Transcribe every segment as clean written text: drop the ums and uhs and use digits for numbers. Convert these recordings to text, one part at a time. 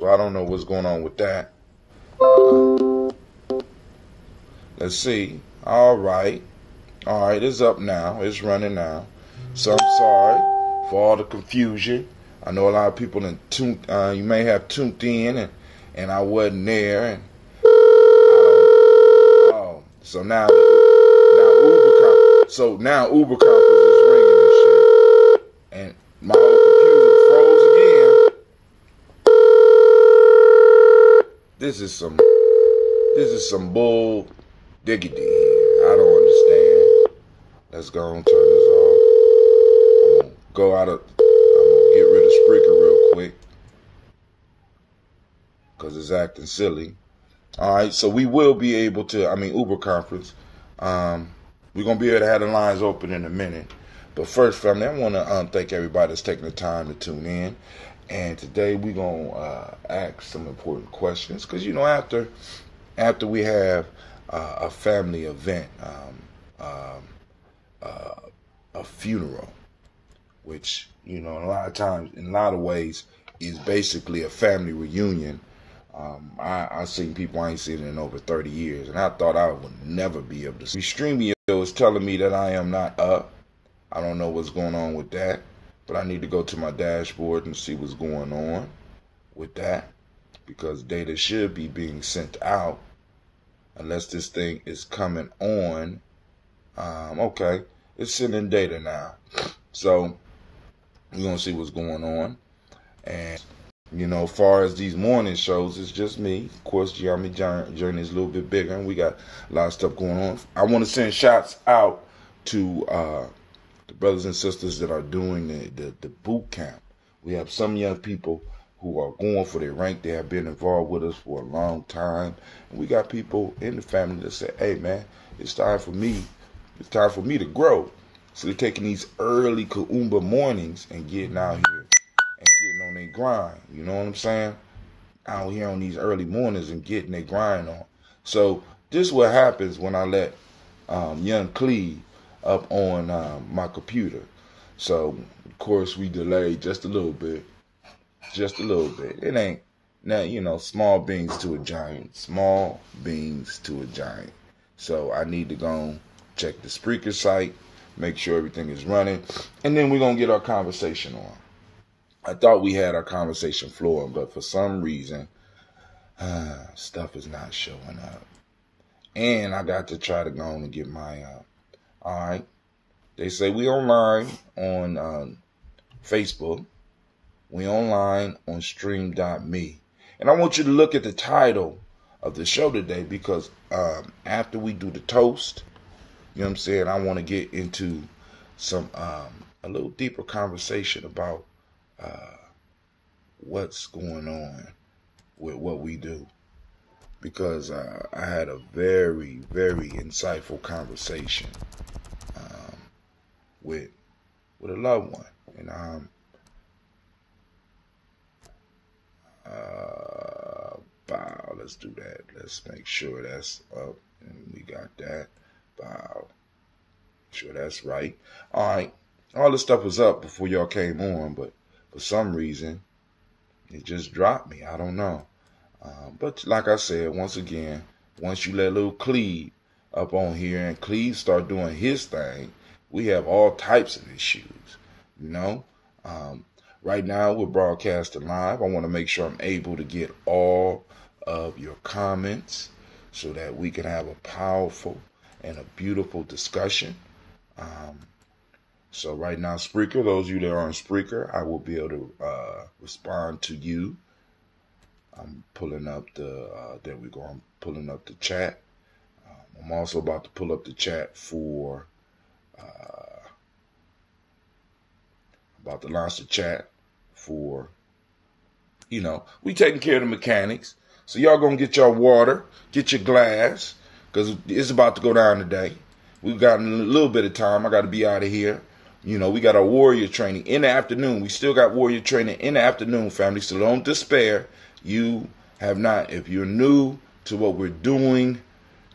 So I don't know what's going on with that. Let's see. All right, it's up now. It's running now. So I'm sorry for all the confusion. I know a lot of people you may have tuned in and I wasn't there. And so now Uber Conference is ringing and shit. And my whole computer froze again. This is some bull diggity. I don't understand. Let's go and turn this off. I'm gonna get rid of Spreaker real quick, because it's acting silly. Alright, so we will be able to, Uber Conference. We're going to be able to have the lines open in a minute. But first, family, I want to thank everybody that's taking the time to tune in. And today we're going to ask some important questions. Because, after we have a family event, a funeral, which, in a lot of times, in a lot of ways, is basically a family reunion. I've seen people I ain't seen in over 30 years, and I thought I would never be able to see. Streamio is telling me that I am not up. I don't know what's going on with that, but I need to go to my dashboard and see what's going on with that, because data should be being sent out unless this thing is coming on. Okay, it's sending data now, so we're gonna see what's going on. And as far as these morning shows, it's just me. Of course, Gye-Nyame journey is a little bit bigger, and we got a lot of stuff going on. I want to send shots out to the brothers and sisters that are doing the boot camp. We have some young people who are going for their rank. They have been involved with us for a long time. And we got people in the family that say, hey, man, it's time for me to grow. So they're taking these early Kuumba mornings and getting out here and getting on their grind. You know what I'm saying? Out here on these early mornings and getting their grind on. So this is what happens when I let young Cleve up on my computer. So, of course, we delayed just a little bit. It ain't, now, small beans to a giant. Small beans to a giant. So I need to go check the Spreaker site, make sure everything is running, and then we're going to get our conversation on. I thought we had our conversation flowing, but for some reason, stuff is not showing up. And I got to try to go on and get my, all right. They say we online on Facebook. We online on stream.me. And I want you to look at the title of the show today, because after we do the toast, you know what I'm saying, I want to get into some a little deeper conversation about what's going on with what we do, because I had a very, very insightful conversation with a loved one, and bow. Let's do that. Let's make sure that's up, and we got that. Bow. Sure that's right. All right. All this stuff was up before y'all came on, but for some reason, it just dropped me. I don't know. But like I said, once again, once you let little Cleve up on here and Cleve start doing his thing, we have all types of issues, Right now, we're broadcasting live. I want to make sure I'm able to get all of your comments so that we can have a powerful and a beautiful discussion. So right now, Spreaker, those of you that are on Spreaker, I will be able to respond to you. I'm pulling up there we go. I'm pulling up the chat. I'm also about to pull up the chat for, about to launch the chat for, we taking care of the mechanics. So y'all gonna get your water, get your glass, because it's about to go down today. We've got a little bit of time. I got to be out of here. We got our warrior training in the afternoon. We still got warrior training in the afternoon, family. So don't despair. You have not, if you're new to what we're doing,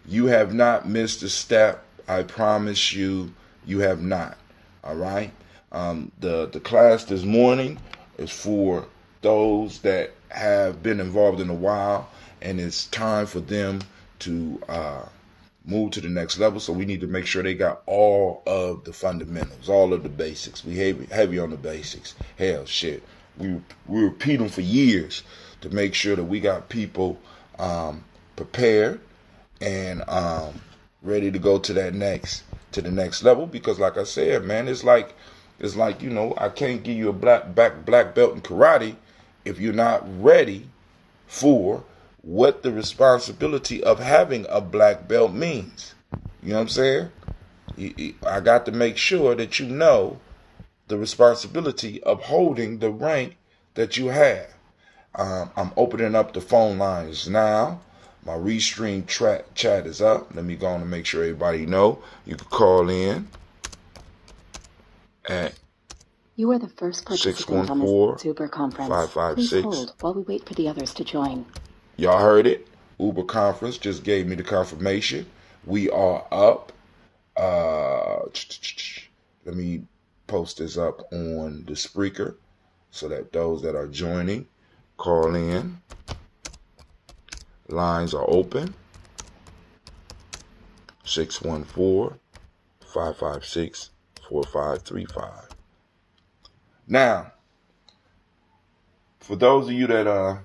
you have not missed a step. I promise you, you have not. All right. The class this morning is for those that have been involved in a while, and it's time for them to move to the next level. So we need to make sure they got all of the fundamentals, all of the basics. We heavy on the basics. Hell, shit. We repeat them for years to make sure that we got people prepared and ready to go to the next level. Because like I said, man, it's like, you know, I can't give you a black belt in karate if you're not ready for what the responsibility of having a black belt means. You know what I'm saying? I got to make sure that you know the responsibility of holding the rank that you have. I'm opening up the phone lines now. My Restream chat is up. Let me go on and make sure everybody know. You can call in at You are the first participant on this Uber conference. 556. Please hold while we wait for the others to join. Y'all heard it. Uber conference just gave me the confirmation. We are up. Let me post this up on the Spreaker so that those that are joining call in. Lines are open. 614-556-4535. Now, for those of you that are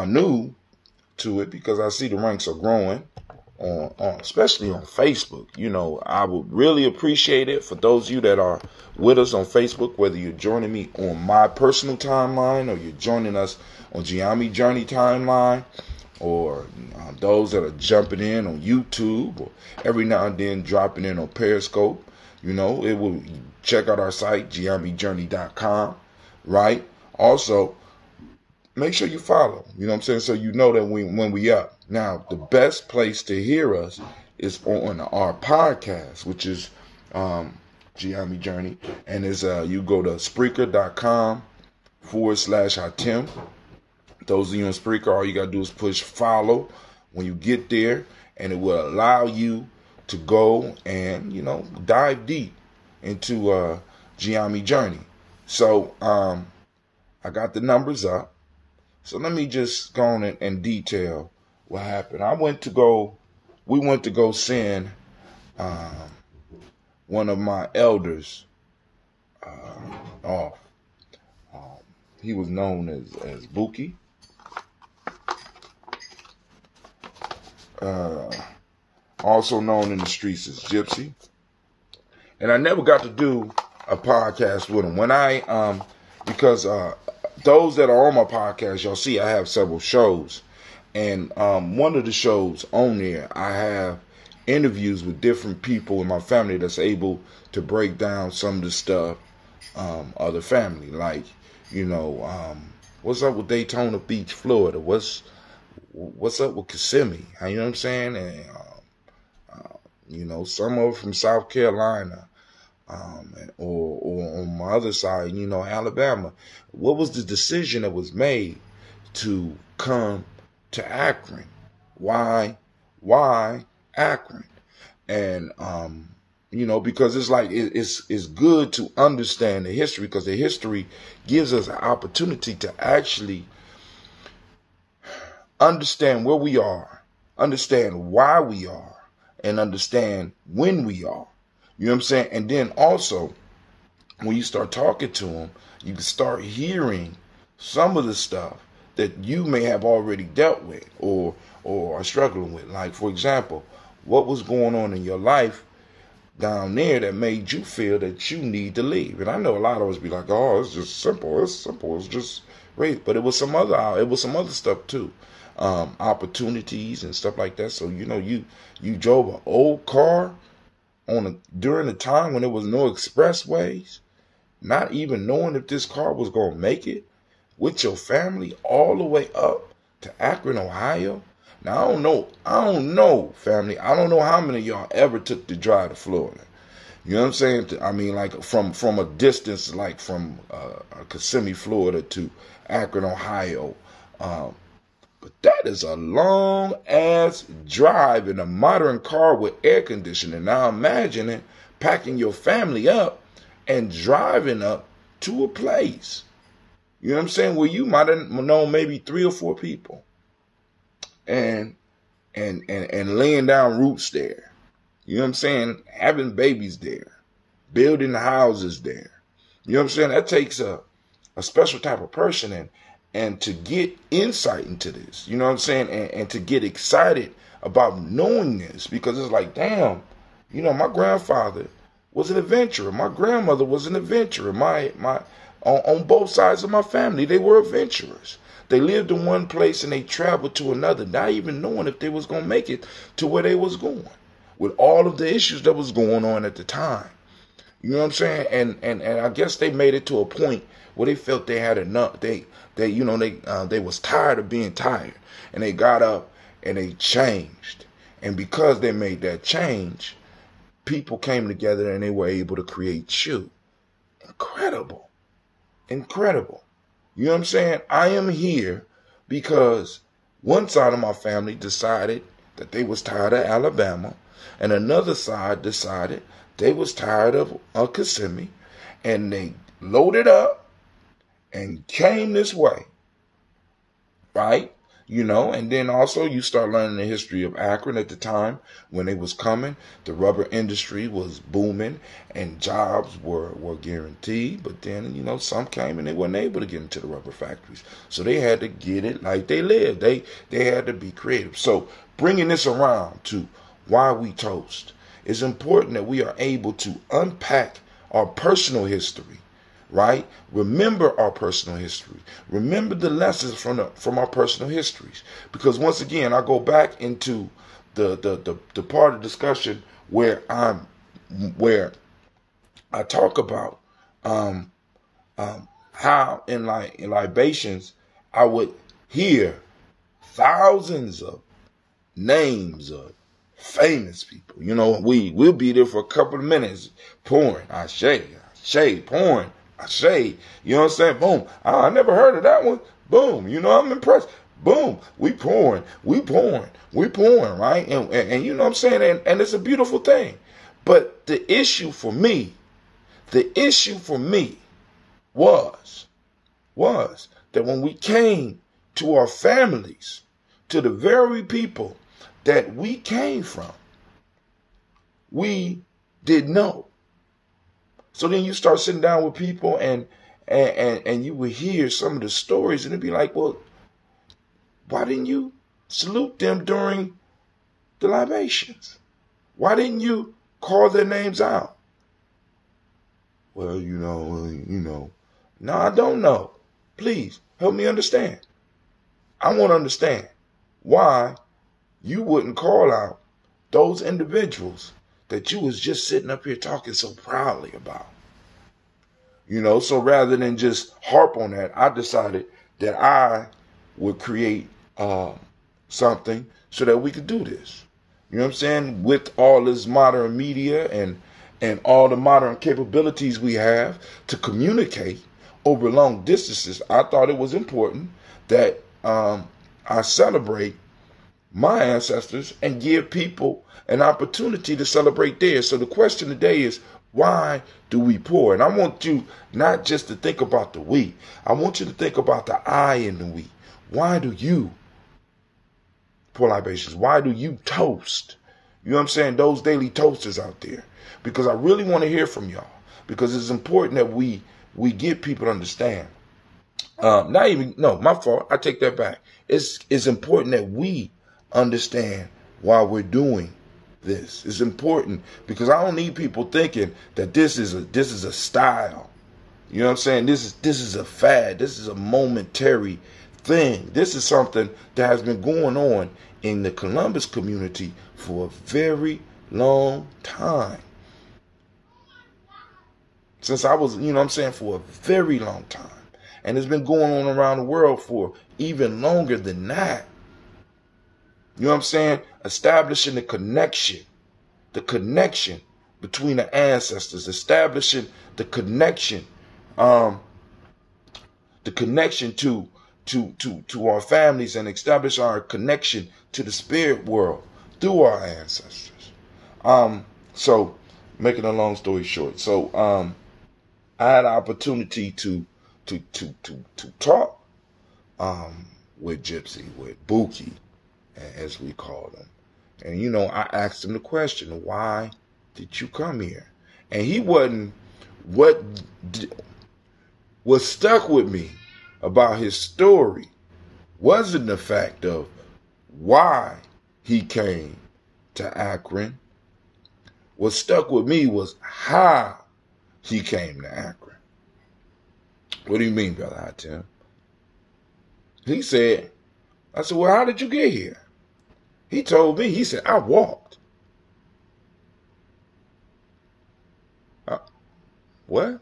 new to it, because I see the ranks are growing on especially on Facebook, you know, I would really appreciate it for those of you that are with us on Facebook, whether you're joining me on my personal timeline or you're joining us on Gye-Nyame Journey timeline, or those that are jumping in on YouTube, or every now and then dropping in on Periscope. You know, it will check out our site, gyenyamejourney.com, right? Also, make sure you follow, you know what I'm saying, so you know that when we up. Now, the best place to hear us is on our podcast, which is Gye-Nyame Journey, and is you go to Spreaker.com/Hatem. Those of you on Spreaker, all you got to do is push follow when you get there, and it will allow you to go and, you know, dive deep into Gye-Nyame Journey. So I got the numbers up. So let me just go on and detail what happened. We went to go send one of my elders off. He was known as Buki. Also known in the streets as Gypsy. And I never got to do a podcast with him. When because those that are on my podcast, y'all see I have several shows. And one of the shows on there, I have interviews with different people in my family that's able to break down some of the stuff of the family. Like, you know, what's up with Daytona Beach, Florida? What's up with Kissimmee? You know what I'm saying? And you know, some of from South Carolina, or on my other side, you know, Alabama. What was the decision that was made to come to Akron? Why Akron? And you know, because it's like it's good to understand the history, because the history gives us an opportunity to actually understand where we are, understand why we are, and understand when we are. You know what I'm saying? And then also, when you start talking to them, you can start hearing some of the stuff that you may have already dealt with or are struggling with. Like, for example, what was going on in your life down there that made you feel that you need to leave? And I know a lot of us be like, oh, it's just simple. It's just great. But it was some other stuff too. Opportunities and stuff like that. So, you know, you drove an old car during the time when there was no expressways, not even knowing if this car was going to make it, with your family all the way up to Akron, Ohio. Now, I don't know, family. I don't know how many of y'all ever took the drive to Florida. You know what I'm saying? I mean, like from a distance, like from Kissimmee, Florida to Akron, Ohio. But that is a long ass drive in a modern car with air conditioning. Now imagine packing your family up and driving up to a place. You know what I'm saying? Well, you might have known maybe 3 or 4 people and laying down roots there. You know what I'm saying? Having babies there, building houses there. You know what I'm saying? That takes a special type of person and to get insight into this, you know what I'm saying? And to get excited about knowing this, because it's like, damn, you know, my grandfather was an adventurer. My grandmother was an adventurer. On both sides of my family, they were adventurers. They lived in one place and they traveled to another, not even knowing if they was going to make it to where they was going, with all of the issues that was going on at the time. You know what I'm saying? And I guess they made it to a point where they felt they had enough. They was tired of being tired, and they got up and they changed. And because they made that change, people came together and they were able to create you. Incredible. You know what I'm saying? I am here because one side of my family decided that they was tired of Alabama, and another side decided they was tired of Kissimmee, and they loaded up and came this way, right? You know, and then also you start learning the history of Akron at the time when they was coming. The rubber industry was booming and jobs were guaranteed. But then, you know, some came and they weren't able to get into the rubber factories. So they had to get it like they lived. They had to be creative. So bringing this around to why we toast, it's important that we are able to unpack our personal history. Right? Remember our personal history. Remember the lessons from our personal histories. Because once again, I go back into the part of discussion where I talk about how in libations I would hear thousands of names of famous people. You know, we'll be there for a couple of minutes pouring. I shade, pouring. I say, you know what I'm saying? Boom. I never heard of that one. Boom. You know, I'm impressed. Boom. We pouring, right? And you know what I'm saying? And it's a beautiful thing. But the issue for me was that when we came to our families, to the very people that we came from, we didn't know. So then you start sitting down with people and you would hear some of the stories and it'd be like, well, why didn't you salute them during the libations? Why didn't you call their names out? Well, you know. No, I don't know. Please help me understand. I want to understand why you wouldn't call out those individuals that you was just sitting up here talking so proudly about. You know, so rather than just harp on that, I decided that I would create something so that we could do this. You know what I'm saying? With all this modern media and all the modern capabilities we have to communicate over long distances, I thought it was important that I celebrate my ancestors and give people an opportunity to celebrate theirs. So the question today is, why do we pour? And I want you not just to think about the we. I want you to think about the I and the we. Why do you pour libations? Why do you toast? You know what I'm saying? Those daily toasters out there. Because I really want to hear from y'all. Because it's important that we get people to understand. My fault. I take that back. It's important that we understand why we're doing this. It's important because I don't need people thinking that this is a style. You know what I'm saying? This is a fad. This is a momentary thing. This is something that has been going on in the Columbus community for a very long time. Since I was, you know what I'm saying, for a very long time. And it's been going on around the world for even longer than that. You know what I'm saying? Establishing the connection between the ancestors, establishing the connection to our families, and establish our connection to the spirit world through our ancestors. So making a long story short, so I had an opportunity to to talk with Gypsy, with Buki, as we call him. And, you know, I asked him the question, why did you come here? And he wasn't, what was stuck with me about his story wasn't the fact of why he came to Akron. What stuck with me was how he came to Akron. What do you mean, Brother Hatem? He said, I said, well, how did you get here? He told me, he said, I walked. What?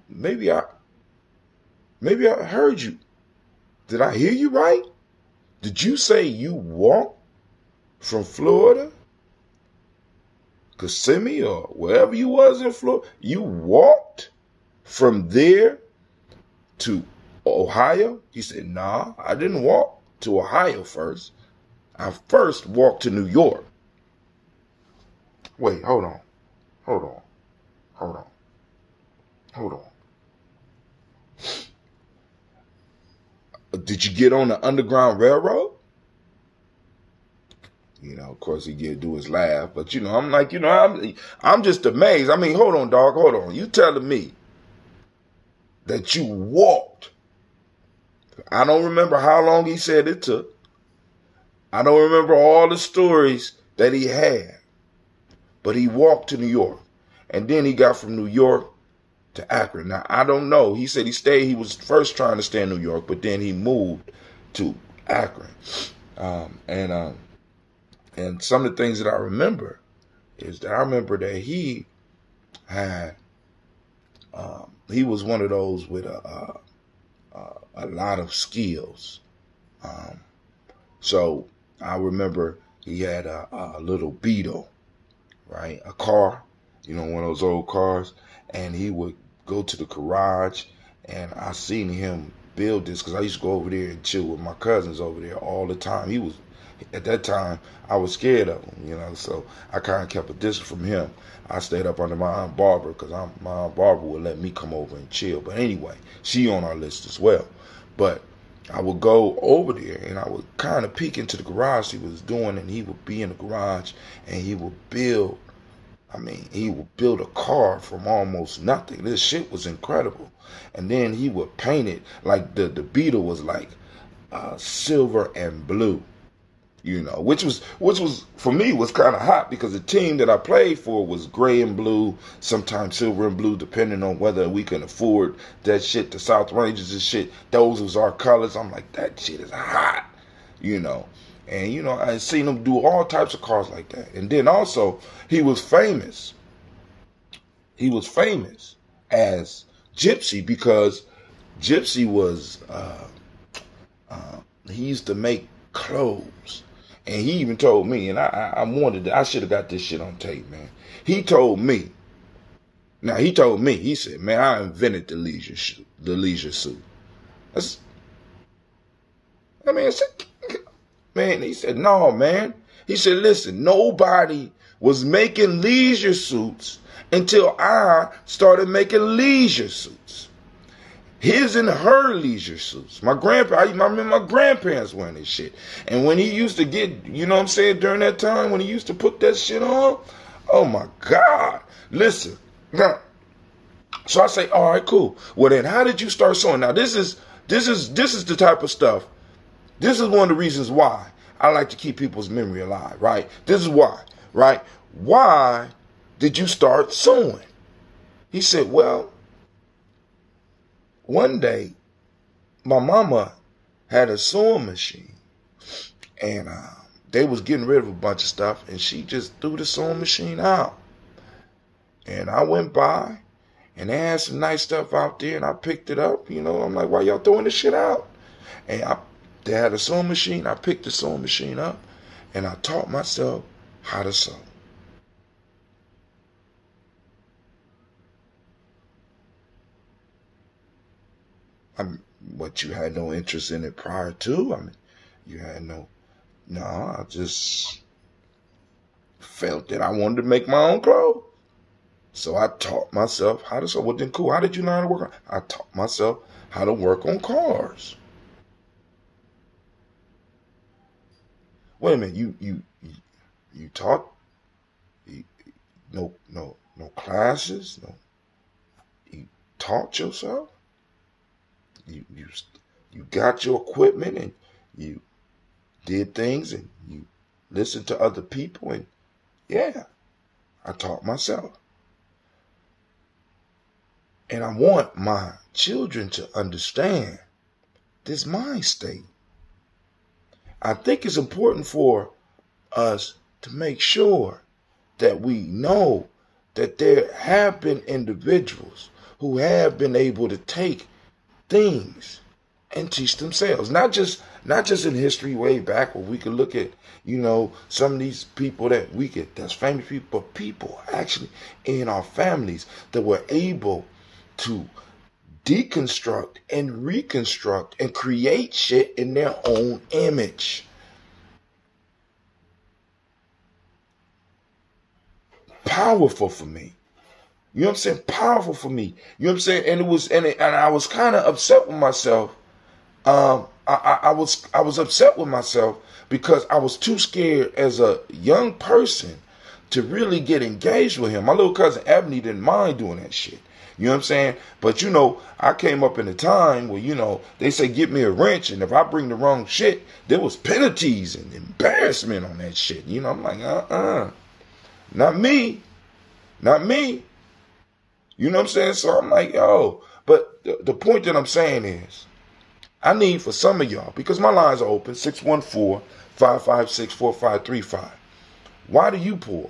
Maybe I heard you. Did I hear you right? Did you say you walked from Florida, Kissimmee, or wherever you was in Florida? You walked from there to Ohio? He said, nah, I didn't walk to Ohio first. I first walked to New York. Wait, hold on. Did you get on the Underground Railroad? You know, of course he did do his laugh, but you know, I'm like, you know, I'm just amazed. I mean, hold on, dog, hold on. You telling me that you walked? I don't remember how long he said it took. I don't remember all the stories that he had, but he walked to New York, and then he got from New York to Akron. Now, I don't know. He said he was first trying to stay in New York, but then he moved to Akron. And some of the things that I remember is that I remember that he had, he was one of those with a lot of skills. So I remember he had a little Beetle, right? A car, you know, one of those old cars. And he would go to the garage, and I seen him build this because I used to go over there and chill with my cousins over there all the time. He was, at that time, I was scared of him, you know, so I kind of kept a distance from him. I stayed up under my Aunt Barbara because my Aunt Barbara would let me come over and chill. But anyway, she on our list as well. But I would go over there, and I would kind of peek into the garage he was doing, and he would be in the garage, and he would build. I mean, he would build a car from almost nothing. This shit was incredible. And then he would paint it like the Beetle was like silver and blue, you know, which was for me was kind of hot because the team that I played for was gray and blue, sometimes silver and blue, depending on whether we can afford that shit. The South Rangers and shit, those was our colors. I'm like, that shit is hot, you know. And, you know, I seen him do all types of cars like that. And then also, he was famous. He was famous as Gypsy because Gypsy was, he used to make clothes. And he even told me, and I should have got this shit on tape, man. He told me, he said, man, I invented the leisure suit. Man, he said, no, man. He said, listen, nobody was making leisure suits until I started making leisure suits. His and her leisure suits. I remember my grandparents wearing this shit. And when he used to get, you know what I'm saying, during that time, when he used to put that shit on, oh my God. Listen, now, so I say, all right, cool. Well then, how did you start sewing? Now this is the type of stuff. This is one of the reasons why I like to keep people's memory alive, right? This is why, right? Why did you start sewing? He said, well, one day my mama had a sewing machine, and they was getting rid of a bunch of stuff, and she just threw the sewing machine out. And I went by, and they had some nice stuff out there, and I picked it up. You know, I'm like, why y'all throwing this shit out? And they had a sewing machine. I picked the sewing machine up, and I taught myself how to sew. But you had no interest in it prior to? I mean, you had no, I just felt that I wanted to make my own clothes. So I taught myself how to. So well, then cool. How did you learn how to work on? I taught myself how to work on cars. Wait a minute. You taught? No classes. No. You taught yourself. You got your equipment and you did things and you listened to other people and yeah, I taught myself. And I want my children to understand this mind state. I think it's important for us to make sure that we know that there have been individuals who have been able to take things and teach themselves. Not just in history way back where we could look at, some of these people that's famous people, but people actually in our families that were able to deconstruct and reconstruct and create shit in their own image. Powerful for me. You know what I'm saying? Powerful for me. You know what I'm saying? And I was kind of upset with myself. I was upset with myself because I was too scared as a young person to really get engaged with him. My little cousin Ebony didn't mind doing that shit. You know what I'm saying? But I came up in a time where, they say get me a wrench, and if I bring the wrong shit, there was penalties and embarrassment on that shit. I'm like, not me. Not me. You know what I'm saying? So I'm like, but the point that I'm saying is, I need for some of y'all, because my lines are open, 614-556-4535. Why do you pour?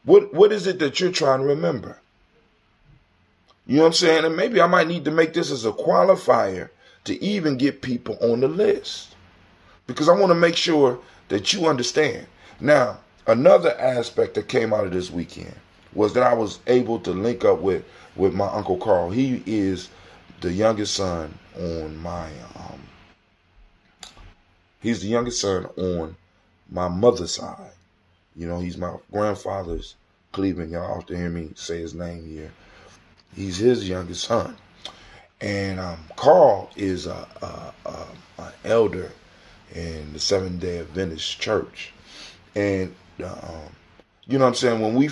What is it that you're trying to remember? You know what I'm saying? And maybe I might need to make this as a qualifier to even get people on the list, because I want to make sure that you understand. Now, another aspect that came out of this weekend was that I was able to link up with my Uncle Carl. He is the youngest son on my he's the youngest son on my mother's side. He's my grandfather's Cleveland. Y'all have to hear me say his name here. He's his youngest son. And Carl is an elder in the Seventh-day Adventist Church. And you know what I'm saying?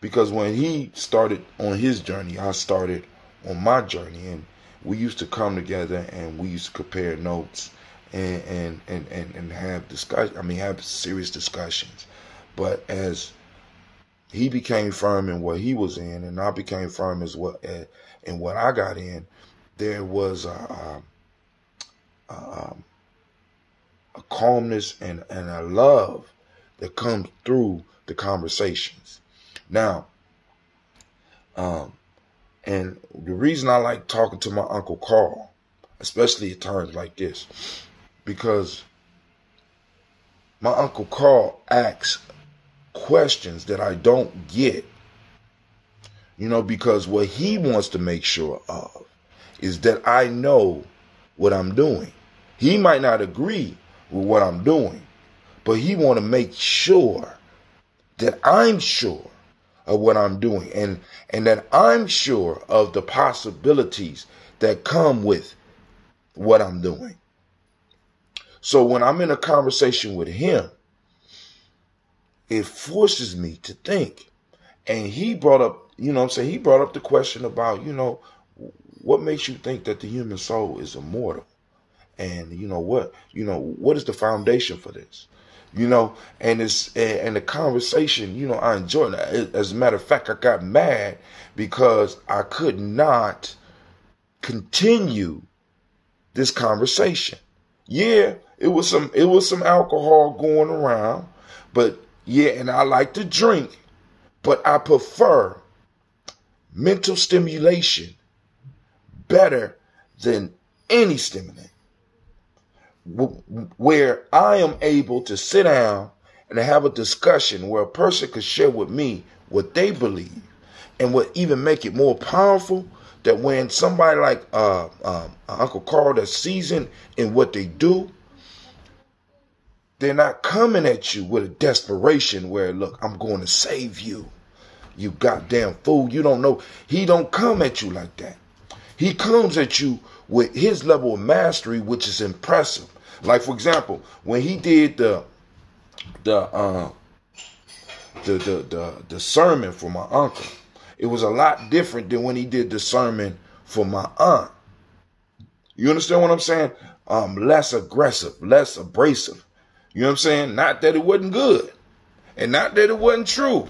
Because when he started on his journey, I started on my journey, and we used to come together and we used to compare notes and have discussion. Have serious discussions. But as he became firm in what he was in, and I became firm in what I got in, there was a calmness and a love that comes through the conversations. Now, and the reason I like talking to my Uncle Carl, especially at times like this, because my Uncle Carl asks questions that I don't get, because what he wants to make sure of is that I know what I'm doing. He might not agree with what I'm doing, but he want to make sure that I'm sure of what I'm doing, and that I'm sure of the possibilities that come with what I'm doing. So when I'm in a conversation with him, it forces me to think. And he brought up, he brought up the question about, what makes you think that the human soul is immortal? And what is the foundation for this? And the conversation, I enjoyed it. As a matter of fact, I got mad because I could not continue this conversation. Yeah, it was some alcohol going around, but yeah, and I like to drink, but I prefer mental stimulation better than any stimulant, where I am able to sit down and have a discussion where a person could share with me what they believe, and what even make it more powerful, that when somebody like Uncle Carl that's seasoned in what they do, they're not coming at you with a desperation where, look, I'm going to save you. You goddamn fool. You don't know. He don't come at you like that. He comes at you with his level of mastery, which is impressive. Like, for example, when he did the sermon for my uncle, it was a lot different than when he did the sermon for my aunt. You understand what I'm saying? Less aggressive, less abrasive. You know what I'm saying? Not that it wasn't good, and not that it wasn't true.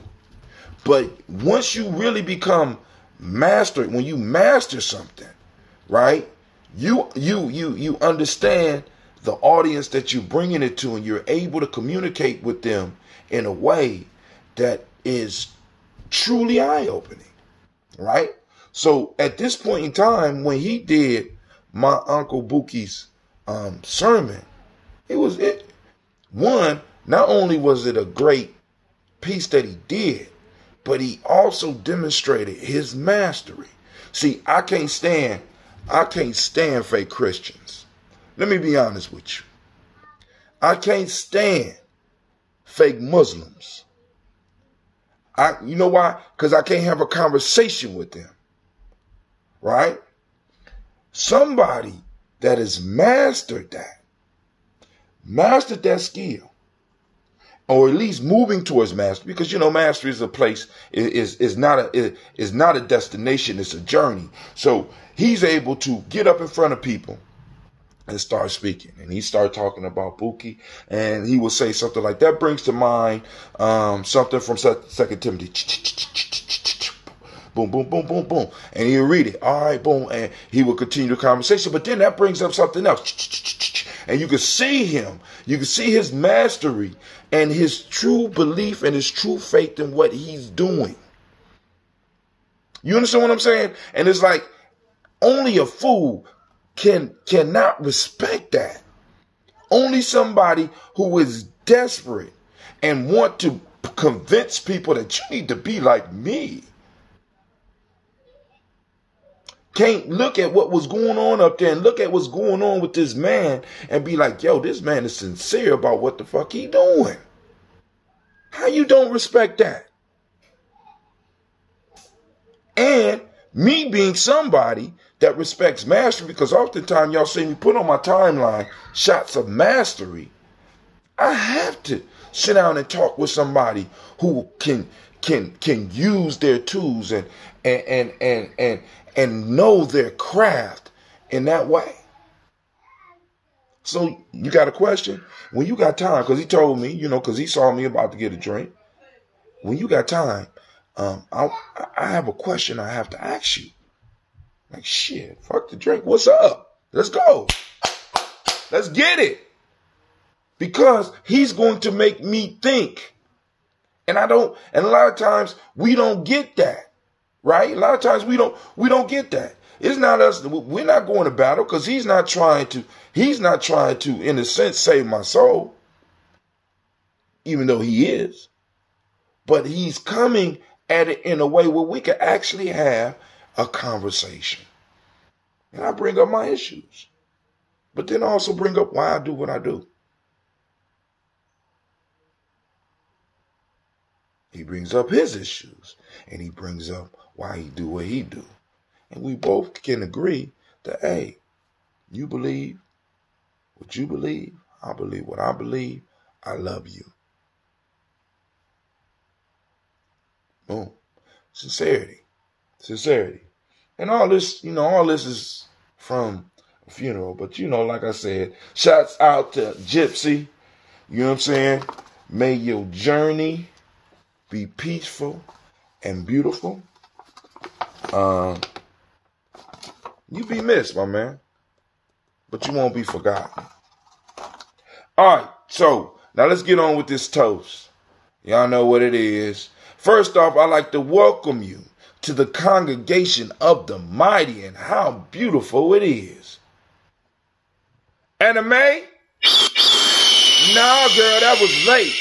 But once you really become mastered, when you master something, right? You understand the audience that you're bringing it to, and you're able to communicate with them in a way that is truly eye-opening, right? So at this point in time, when he did my Uncle Buki's sermon, not only was it a great piece that he did, but he also demonstrated his mastery. See, I can't stand fake Christians. Let me be honest with you. I can't stand fake Muslims. You know why? Because I can't have a conversation with them. Right? Somebody that has mastered that skill, or at least moving towards mastery, because mastery is a place, is not a destination, it's a journey. So he's able to get up in front of people and start speaking, and he started talking about Buki, and he would say something like that brings to mind something from 2 Timothy. Boom, boom, boom, boom, boom. And he'll read it. All right, boom. And he will continue the conversation. But then that brings up something else. And you can see him. You can see his mastery and his true belief and his true faith in what he's doing. You understand what I'm saying? And it's like only a fool cannot respect that. Only somebody who is desperate and want to convince people that you need to be like me can't look at what was going on up there and look at what's going on with this man and be like, yo, this man is sincere about what the fuck he doing. How you don't respect that? And me being somebody that respects mastery, because oftentimes y'all see me put on my timeline shots of mastery, I have to sit down and talk with somebody who can use their tools and know their craft in that way. So you got a question? When you got time, because he told me, because he saw me about to get a drink. When you got time, I have a question I have to ask you. Like, shit, fuck the drink. What's up? Let's go. Let's get it. Because he's going to make me think. And a lot of times we don't get that. Right? A lot of times we don't get that. It's not us. We're not going to battle because he's not trying to, in a sense, save my soul. Even though he is. But he's coming at it in a way where we can actually have a conversation. And I bring up my issues. But then I also bring up why I do what I do. He brings up his issues. And he brings up why he do what he do. And we both can agree that, hey, you believe what you believe. I believe what I believe. I love you. Boom. Sincerity. And all this is from a funeral. But, like I said, shouts out to Gypsy. You know what I'm saying? May your journey be peaceful and beautiful. You be missed, my man. But you won't be forgotten. All right, so now let's get on with this toast. Y'all know what it is. First off, I'd like to welcome you to the congregation of the mighty, and how beautiful it is. Anime? Nah, girl, that was late.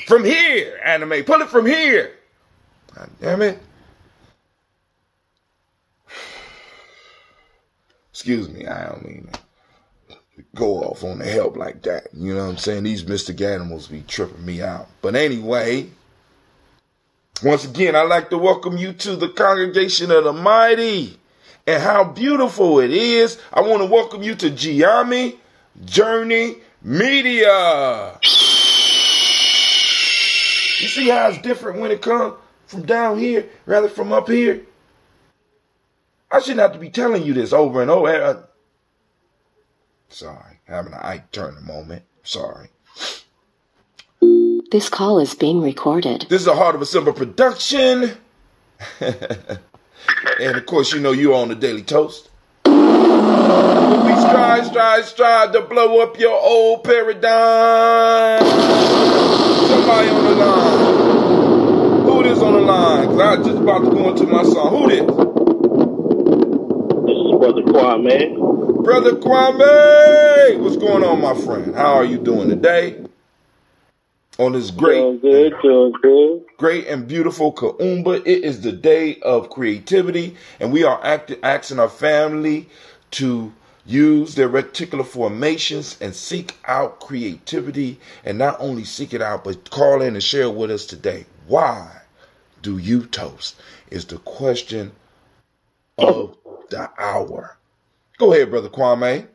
From here, anime. Pull it from here. God damn it. Excuse me, I don't mean to go off on the help like that. You know what I'm saying? These mystic animals be tripping me out. But anyway, Once again, I'd like to welcome you to the Congregation of the Mighty. And how beautiful it is. I want to welcome you to Gye-Nyame Journey Media. You see how it's different when it comes from down here rather from up here? I shouldn't have to be telling you this over and over. Sorry, having an Ike Turner moment. Sorry. This call is being recorded. This is a Heart of a Simple production. And of course, you know you're on the Daily Toast. We strive to blow up your old paradigm. Somebody on the line. Who this on the line? Because I was just about to go into my song. Who this? This is Brother Kwame. Brother Kwame! What's going on, my friend? How are you doing today? On this great, doing good. Great and beautiful Kuumba. It is the day of creativity, and we are asking our family to use their reticular formations and seek out creativity, and not only seek it out, but call in and share with us today. Why do you toast? Is the question of the hour. Go ahead, Brother Kwame.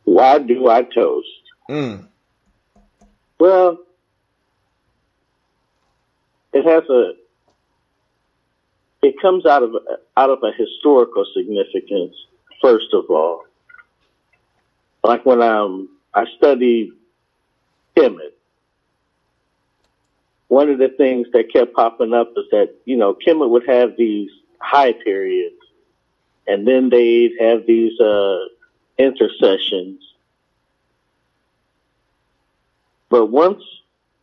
Why do I toast? Well, it comes out of a historical significance, first of all. Like when I studied Kemet, one of the things that kept popping up is that, Kemet would have these high periods, and then they'd have these intercessions. But once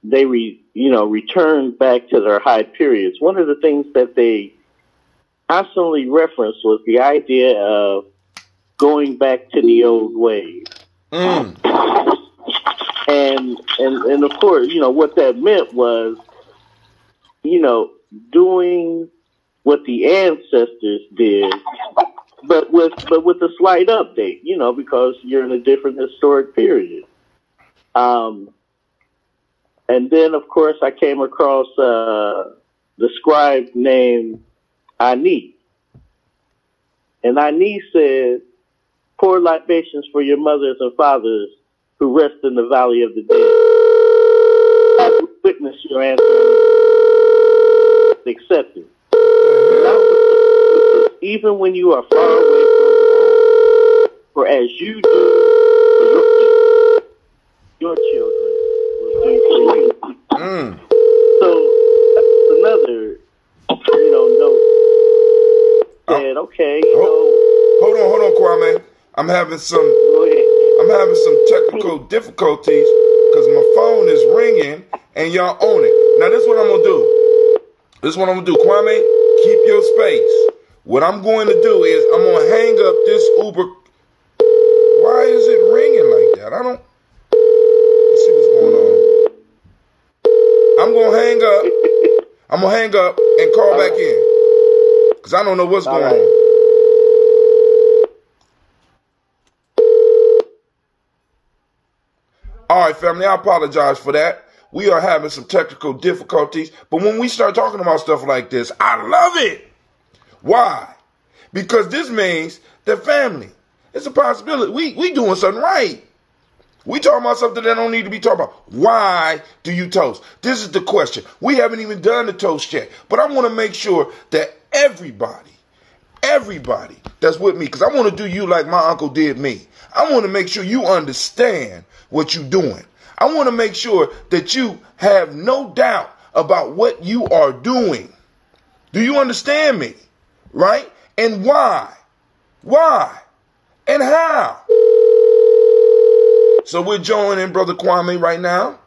they returned back to their high periods, one of the things that they constantly referenced was the idea of going back to the old ways. And of course, what that meant was, doing what the ancestors did, but with a slight update, because you're in a different historic period. And then, of course, I came across the scribe named Ani. And Ani said, pour libations for your mothers and fathers who rest in the valley of the dead. I will witness your answer and accept it. Even when you are far away from home, for as you do for your children, So that's another, note. Said, okay, Hold on, Kwame. I'm having some technical difficulties because my phone is ringing and y'all own it. Now, this is what I'm gonna do. Kwame, keep your space. What I'm going to do is I'm gonna hang up this Uber. Why is it ringing like that? Let's see what's going on. I'm going to hang up and call back in because I don't know what's going on. All right, family, I apologize for that. We are having some technical difficulties, but when we start talking about stuff like this, I love it. Why? Because this means that family, it's a possibility. We doing something right. We talking about something that don't need to be talked about. Why do you toast? This is the question. We haven't even done the toast yet. But I want to make sure that everybody that's with me, because I want to do you like my uncle did me. I want to make sure you understand what you're doing. I want to make sure that you have no doubt about what you are doing. Do you understand me? Right? And why? Why? And how? So we're joining Brother Kwame right now.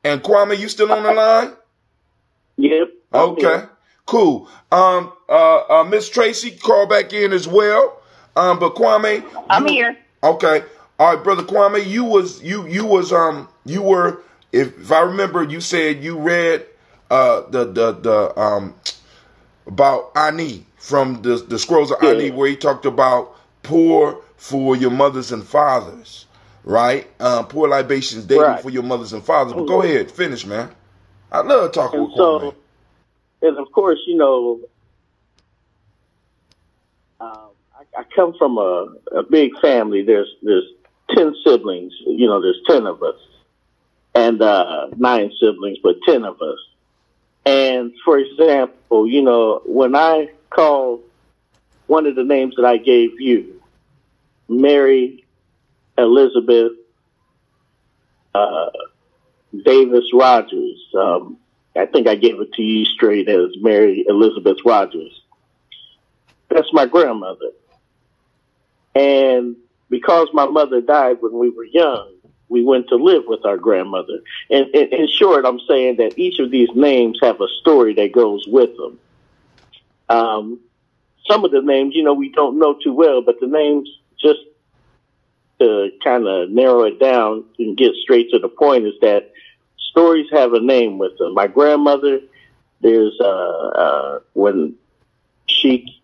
And Kwame, you still on the line? Yep. Okay. Cool. Miss Tracy called back in as well. But Kwame, I'm here. Okay. All right, Brother Kwame, you were, if I remember, you said you read about Ani from the scrolls of Ani, where he talked about pour for your mothers and fathers, right? Pour libations daily for your mothers and fathers. But go ahead, finish, man. I love talking with Kwame. And of course, you know, I come from a big family. There's 10 siblings. You know, there's 10 of us, and 9 siblings, but 10 of us. And for example, you know, when I call one of the names that I gave you, Mary Elizabeth Davis Rogers. I think I gave it to you straight as Mary Elizabeth Rogers. That's my grandmother. And because my mother died when we were young, we went to live with our grandmother. And in short, I'm saying that each of these names have a story that goes with them. Some of the names, you know, we don't know too well, but the names, just to kind of narrow it down and get straight to the point, is that stories have a name with them. My grandmother, there's when she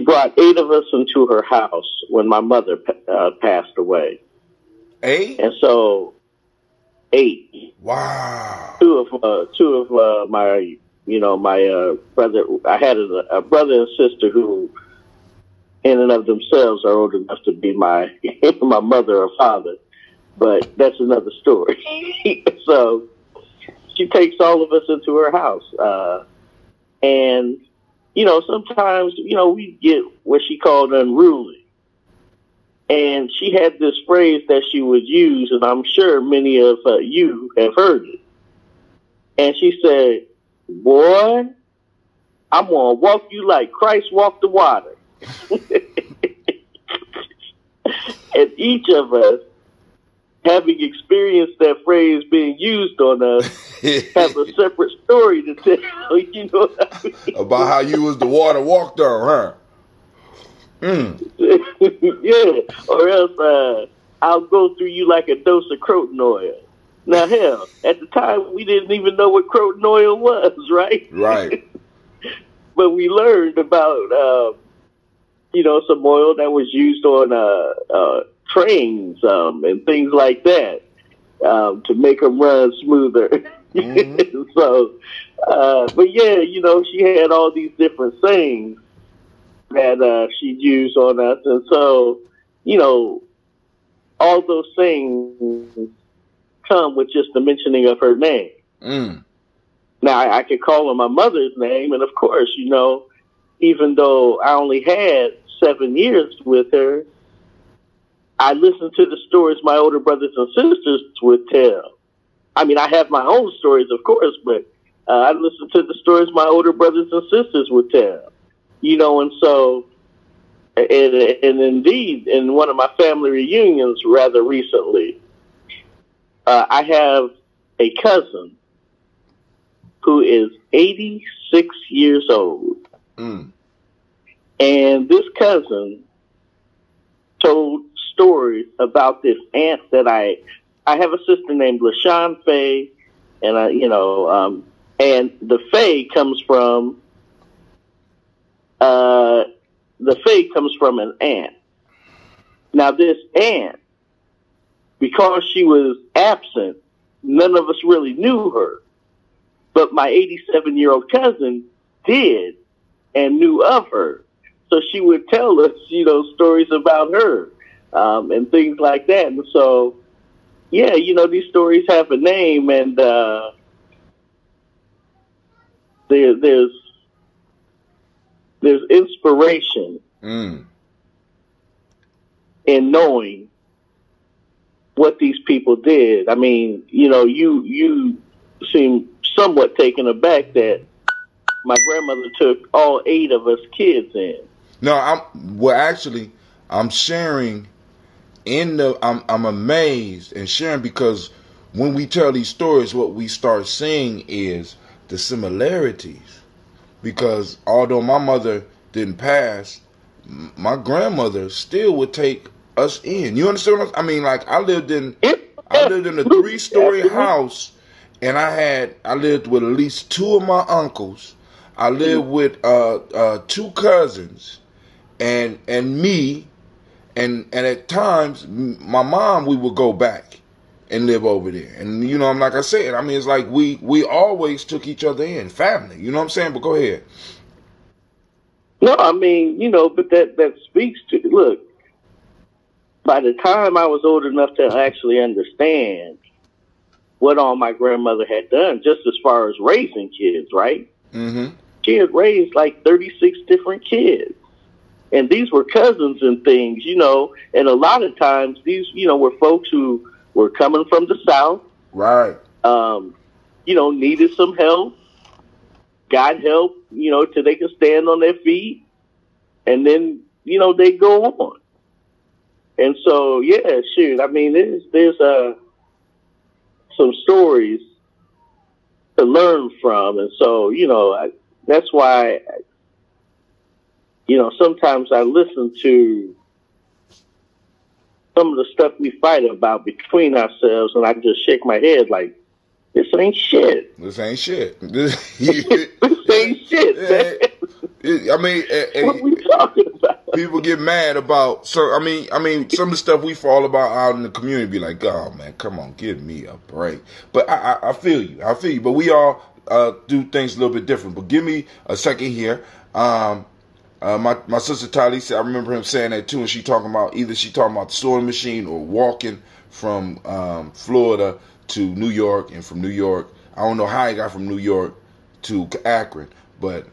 brought 8 of us into her house when my mother passed away. 8? And so 8. Wow. Two of my, you know, my brother. I had a brother and sister who, in and of themselves, are old enough to be my my mother or father, but that's another story. So she takes all of us into her house, and you know, sometimes, you know, we get what she called unruly. And she had this phrase that she would use, and I'm sure many of you have heard it. And she said, "Boy, I'm going to walk you like Christ walked the water." And each of us, having experienced that phrase being used on us, have a separate story to tell. You know what I mean? About how you was the water walked on, huh? Yeah, or else I'll go through you like a dose of croton oil. Now, hell, at the time we didn't even know what croton oil was, right? Right. But we learned about, you know, some oil that was used on trains and things like that to make them run smoother. Mm-hmm. So, but yeah, you know, she had all these different sayings that she'd use on us. And so, you know, all those things come with just the mentioning of her name. Mm. Now, I could call her my mother's name, and of course, you know, even though I only had 7 years with her, I listened to the stories my older brothers and sisters would tell. I mean, I have my own stories, of course, but I listened to the stories my older brothers and sisters would tell. You know, and so, and indeed, in one of my family reunions rather recently, I have a cousin who is 86 years old. Mm. And this cousin told stories about this aunt that I have a sister named LaShawn Faye, and and the Faye comes from an aunt. Now, this aunt, because she was absent, none of us really knew her. But my 87-year-old cousin did and knew of her. So she would tell us, you know, stories about her and things like that. And so, yeah, you know, these stories have a name, and there's inspiration in knowing what these people did. I mean, you know, you seem somewhat taken aback that my grandmother took all 8 of us kids in. No, I'm sharing I'm amazed and sharing, because when we tell these stories, what we start seeing is the similarities. Because although my mother didn't pass, my grandmother still would take us in. You understand what I mean? Like, I lived in a 3-story house, and I lived with at least 2 of my uncles. I lived with 2 cousins and me, and at times my mom, we would go back and live over there. And you know, like I said, I mean, it's like we always took each other in, family. You know what I'm saying? But go ahead. No, I mean, you know, but that speaks to, look, by the time I was old enough to actually understand what all my grandmother had done, just as far as raising kids, right? Mm-hmm. She had raised like 36 different kids. And these were cousins and things, you know, and a lot of times these, you know, were folks who were coming from the South. Right. You know, needed some help, got help, you know, till they could stand on their feet. And then, you know, they go on. And so, yeah, shoot, I mean, there's some stories to learn from. And so, you know, that's why, you know, sometimes I listen to some of the stuff we fight about between ourselves, and I just shake my head like, this ain't shit. This ain't shit. This ain't shit, man. I mean, what we talking about? People get mad about. So I mean, some of the stuff we fall about out in the community be like, oh man, come on, give me a break. But I feel you. But we all do things a little bit different. But give me a second here. My sister Tylee said, I remember him saying that too, and she talking about the sewing machine or walking from Florida to New York, and from New York, I don't know how he got from New York to Akron, but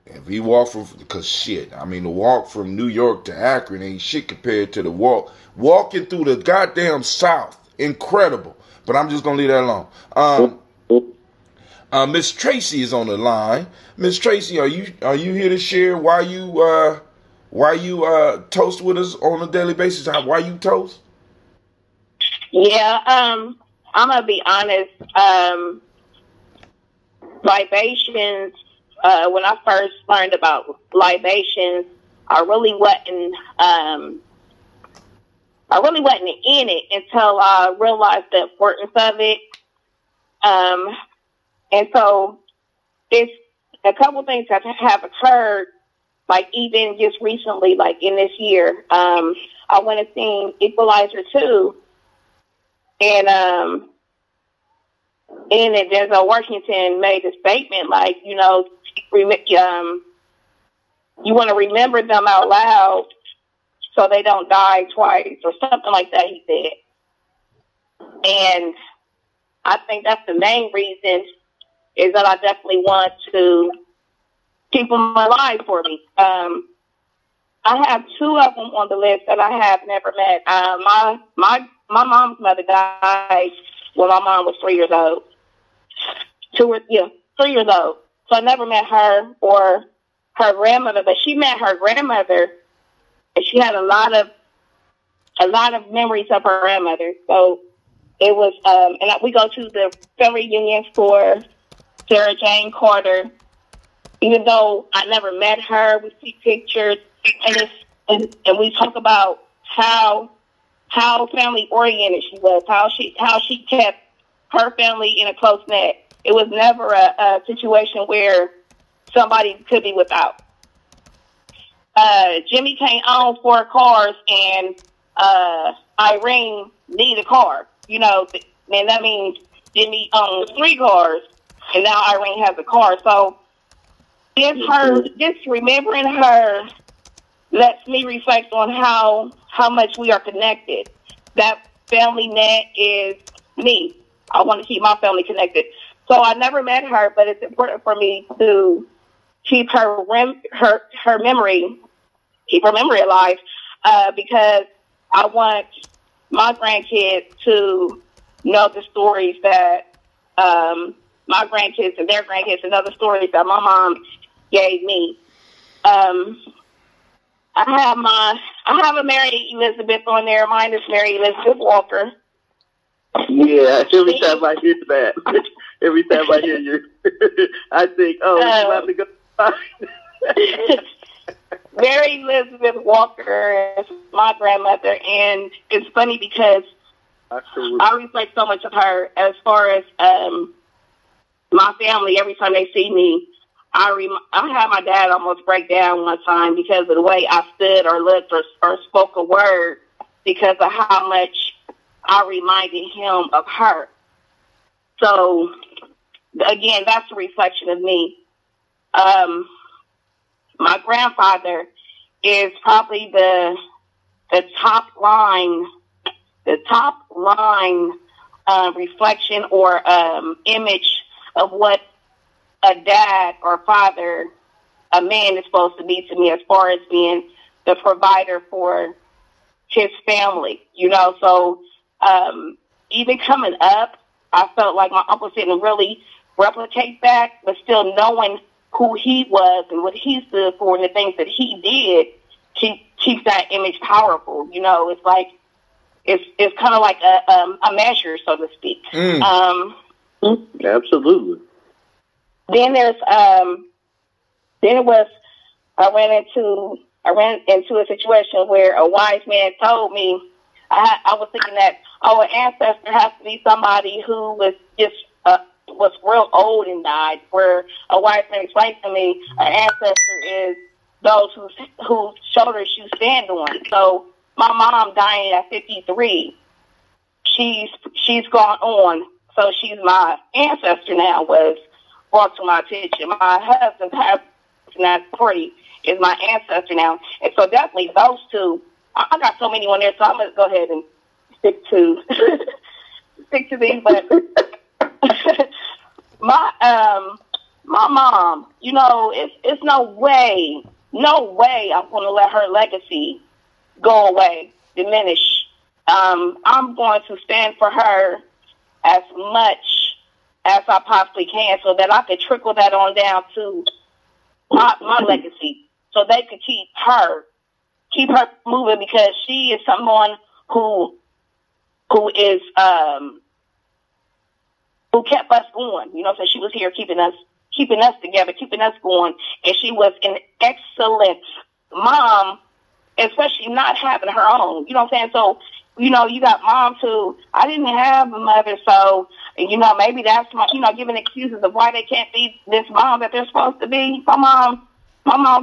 if he walked the walk from New York to Akron ain't shit compared to the walking through the goddamn South. Incredible. But I'm just gonna leave that alone. Miss Tracy is on the line. Miss Tracy, are you here to share why you toast with us on a daily basis? Why you toast? Yeah, I'm gonna be honest. Libations. When I first learned about libations, I really wasn't in it until I realized the importance of it. And so it's a couple things that have occurred, like even just recently, like in this year. I went and seen Equalizer 2, and Denzel Washington made a statement like, you know, you want to remember them out loud so they don't die twice or something like that, he said. And I think that's the main reason is that I definitely want to keep them alive for me. I have two of them on the list that I have never met. My mom's mother died when my mom was 3 years old. 3 years old. So I never met her or her grandmother, but she met her grandmother, and she had a lot of memories of her grandmother. So it was, and we go to the family reunion for Sarah Jane Carter. Even though I never met her, we see pictures, and we talk about how family oriented she was, how she kept her family in a close net. It was never a situation where somebody could be without. Jimmy can't own 4 cars, and Irene need a car. You know, and that means Jimmy owns 3 cars, and now Irene has a car. So just remembering her lets me reflect on how much we are connected. That family net is me. I want to keep my family connected. So I never met her, but it's important for me to keep her memory alive, because I want my grandkids to know the stories that my grandkids and their grandkids and other stories that my mom gave me. I have a Mary Elizabeth on there. Mine is Mary Elizabeth Walker. Yeah, every time I hear that, every time I hear you, I think, oh, you have to go. Mary Elizabeth Walker is my grandmother, and it's funny because I reflect so much of her as far as my family. Every time they see me, I had my dad almost break down one time because of the way I stood or looked or spoke a word, because of how much I reminded him of her. So, again, that's a reflection of me. My grandfather is probably the top line reflection or image of what a dad or father, a man, is supposed to be to me, as far as being the provider for his family, you know. So even coming up, I felt like my uncle didn't really replicate that, but still knowing who he was and what he stood for and the things that he did keeps that image powerful. You know, it's like it's kind of like a measure, so to speak. Absolutely. Then I ran into a situation where a wise man told me, I was thinking that, an ancestor has to be somebody who was just was real old and died, where a wise man explained to me, an ancestor is those whose shoulders you stand on. So my mom dying at 53, she's gone on, so she's my ancestor now, was brought to my attention. My husband passed at 40 is my ancestor now. And so definitely those two, I got so many on there, so I'm going to go ahead and stick to these. But my mom, you know, it's no way I'm going to let her legacy go away, diminish. I'm going to stand for her as much as I possibly can, so that I could trickle that on down to my legacy, so they could keep her moving, because she is someone who is who kept us going. You know, so she was here keeping us together, keeping us going, and she was an excellent mom, especially not having her own. You know what I'm saying? So, you know, you got moms who, I didn't have a mother, so, you know, maybe that's my, you know, giving excuses of why they can't be this mom that they're supposed to be. My mom's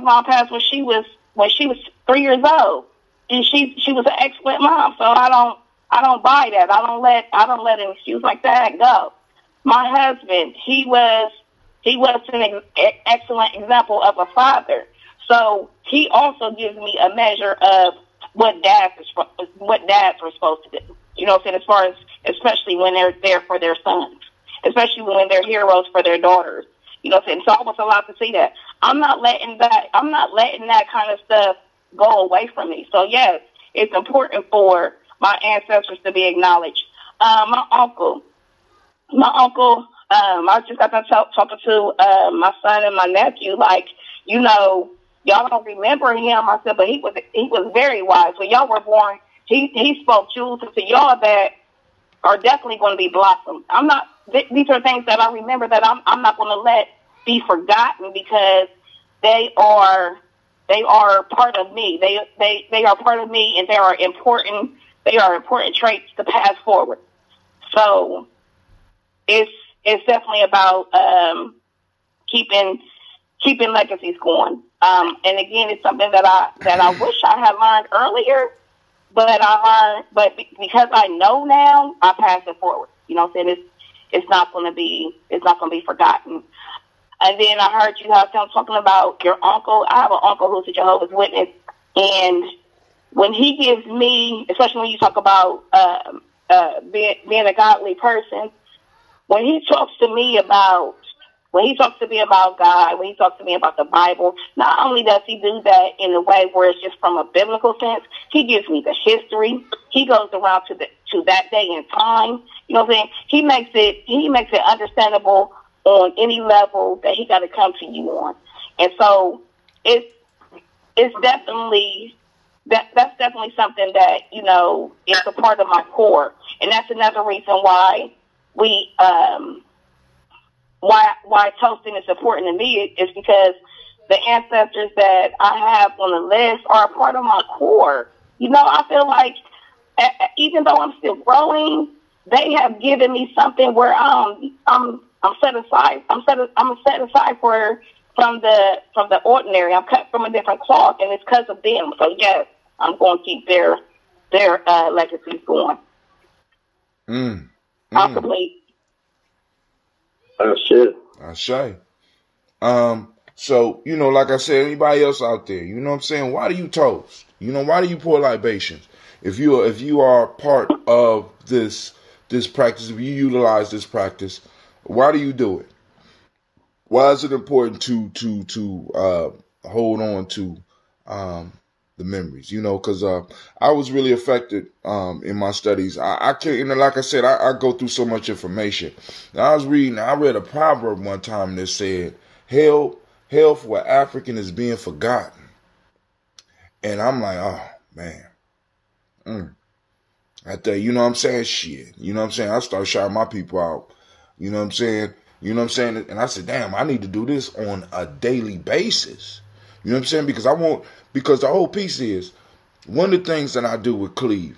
mom passed when she was 3 years old, and she was an excellent mom. So I don't buy that. I don't let an excuse like that go. My husband, he was an excellent example of a father. So he also gives me a measure of what dads are supposed to do. You know what I'm saying? As far as, especially when they're there for their sons, especially when they're heroes for their daughters. You know what I'm saying? So I was allowed to see that. I'm not letting that kind of stuff go away from me. So yes, it's important for my ancestors to be acknowledged. My uncle, I just got done talking to my son and my nephew, like, you know, y'all don't remember him. I said, but he was very wise. When y'all were born, he spoke jewels into y'all that are definitely going to be blossomed. These are things that I remember that I'm not going to let be forgotten, because they are part of me. They are part of me, and they are important traits to pass forward. So it's definitely about keeping legacies going. And again, it's something that I wish I had learned earlier, but because I know now, I pass it forward. You know what I'm saying? It's not going to be forgotten. And then I heard you have them talking about your uncle. I have an uncle who's a Jehovah's Witness, and when he gives me, especially when you talk about being a godly person, when he talks to me about God, when he talks to me about the Bible, not only does he do that in a way where it's just from a biblical sense, he gives me the history. He goes around to that day and time. You know what I'm saying? He makes it understandable on any level that he got to come to you on. And so it's definitely that's definitely something that, you know, is a part of my core. And that's another reason why why toasting is important to me, is because the ancestors that I have on the list are a part of my core. You know, I feel like even though I'm still growing, they have given me something where I'm set aside. I'm set aside from the ordinary. I'm cut from a different cloth, and it's because of them. So yes, I'm going to keep their legacies going. Possibly. Oh shit. I say. So, like I said, anybody else out there, you know what I'm saying? Why do you toast? Why do you pour libations? If you are part of this practice, if you utilize this practice, why do you do it? Why is it important to hold on to the memories? Because I was really affected in my studies. I can't, like I said, I go through so much information. And I read a proverb one time that said, "Hell for an African is being forgotten." And I'm like, oh man, I tell you, what I'm saying? Shit, what I'm saying? I start shouting my people out. You know what I'm saying? And I said, damn, I need to do this on a daily basis. You know what I'm saying? Because the whole piece is, one of the things that I do with Cleve,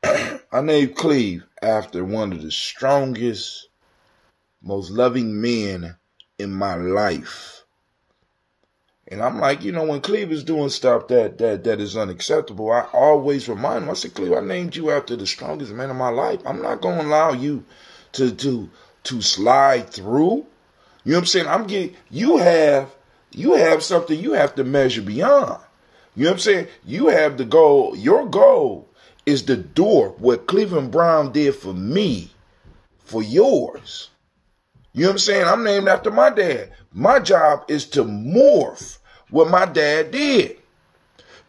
I named Cleve after one of the strongest, most loving men in my life. And I'm like, when Cleve is doing stuff that is unacceptable, I always remind him. I said, Cleve, I named you after the strongest man in my life. I'm not going to allow you to slide through. You know what I'm saying? You have something you have to measure beyond. You know what I'm saying? You have the goal. Your goal is the door. What Cleveland Brown did for me, for yours. You know what I'm saying? I'm named after my dad. My job is to morph what my dad did.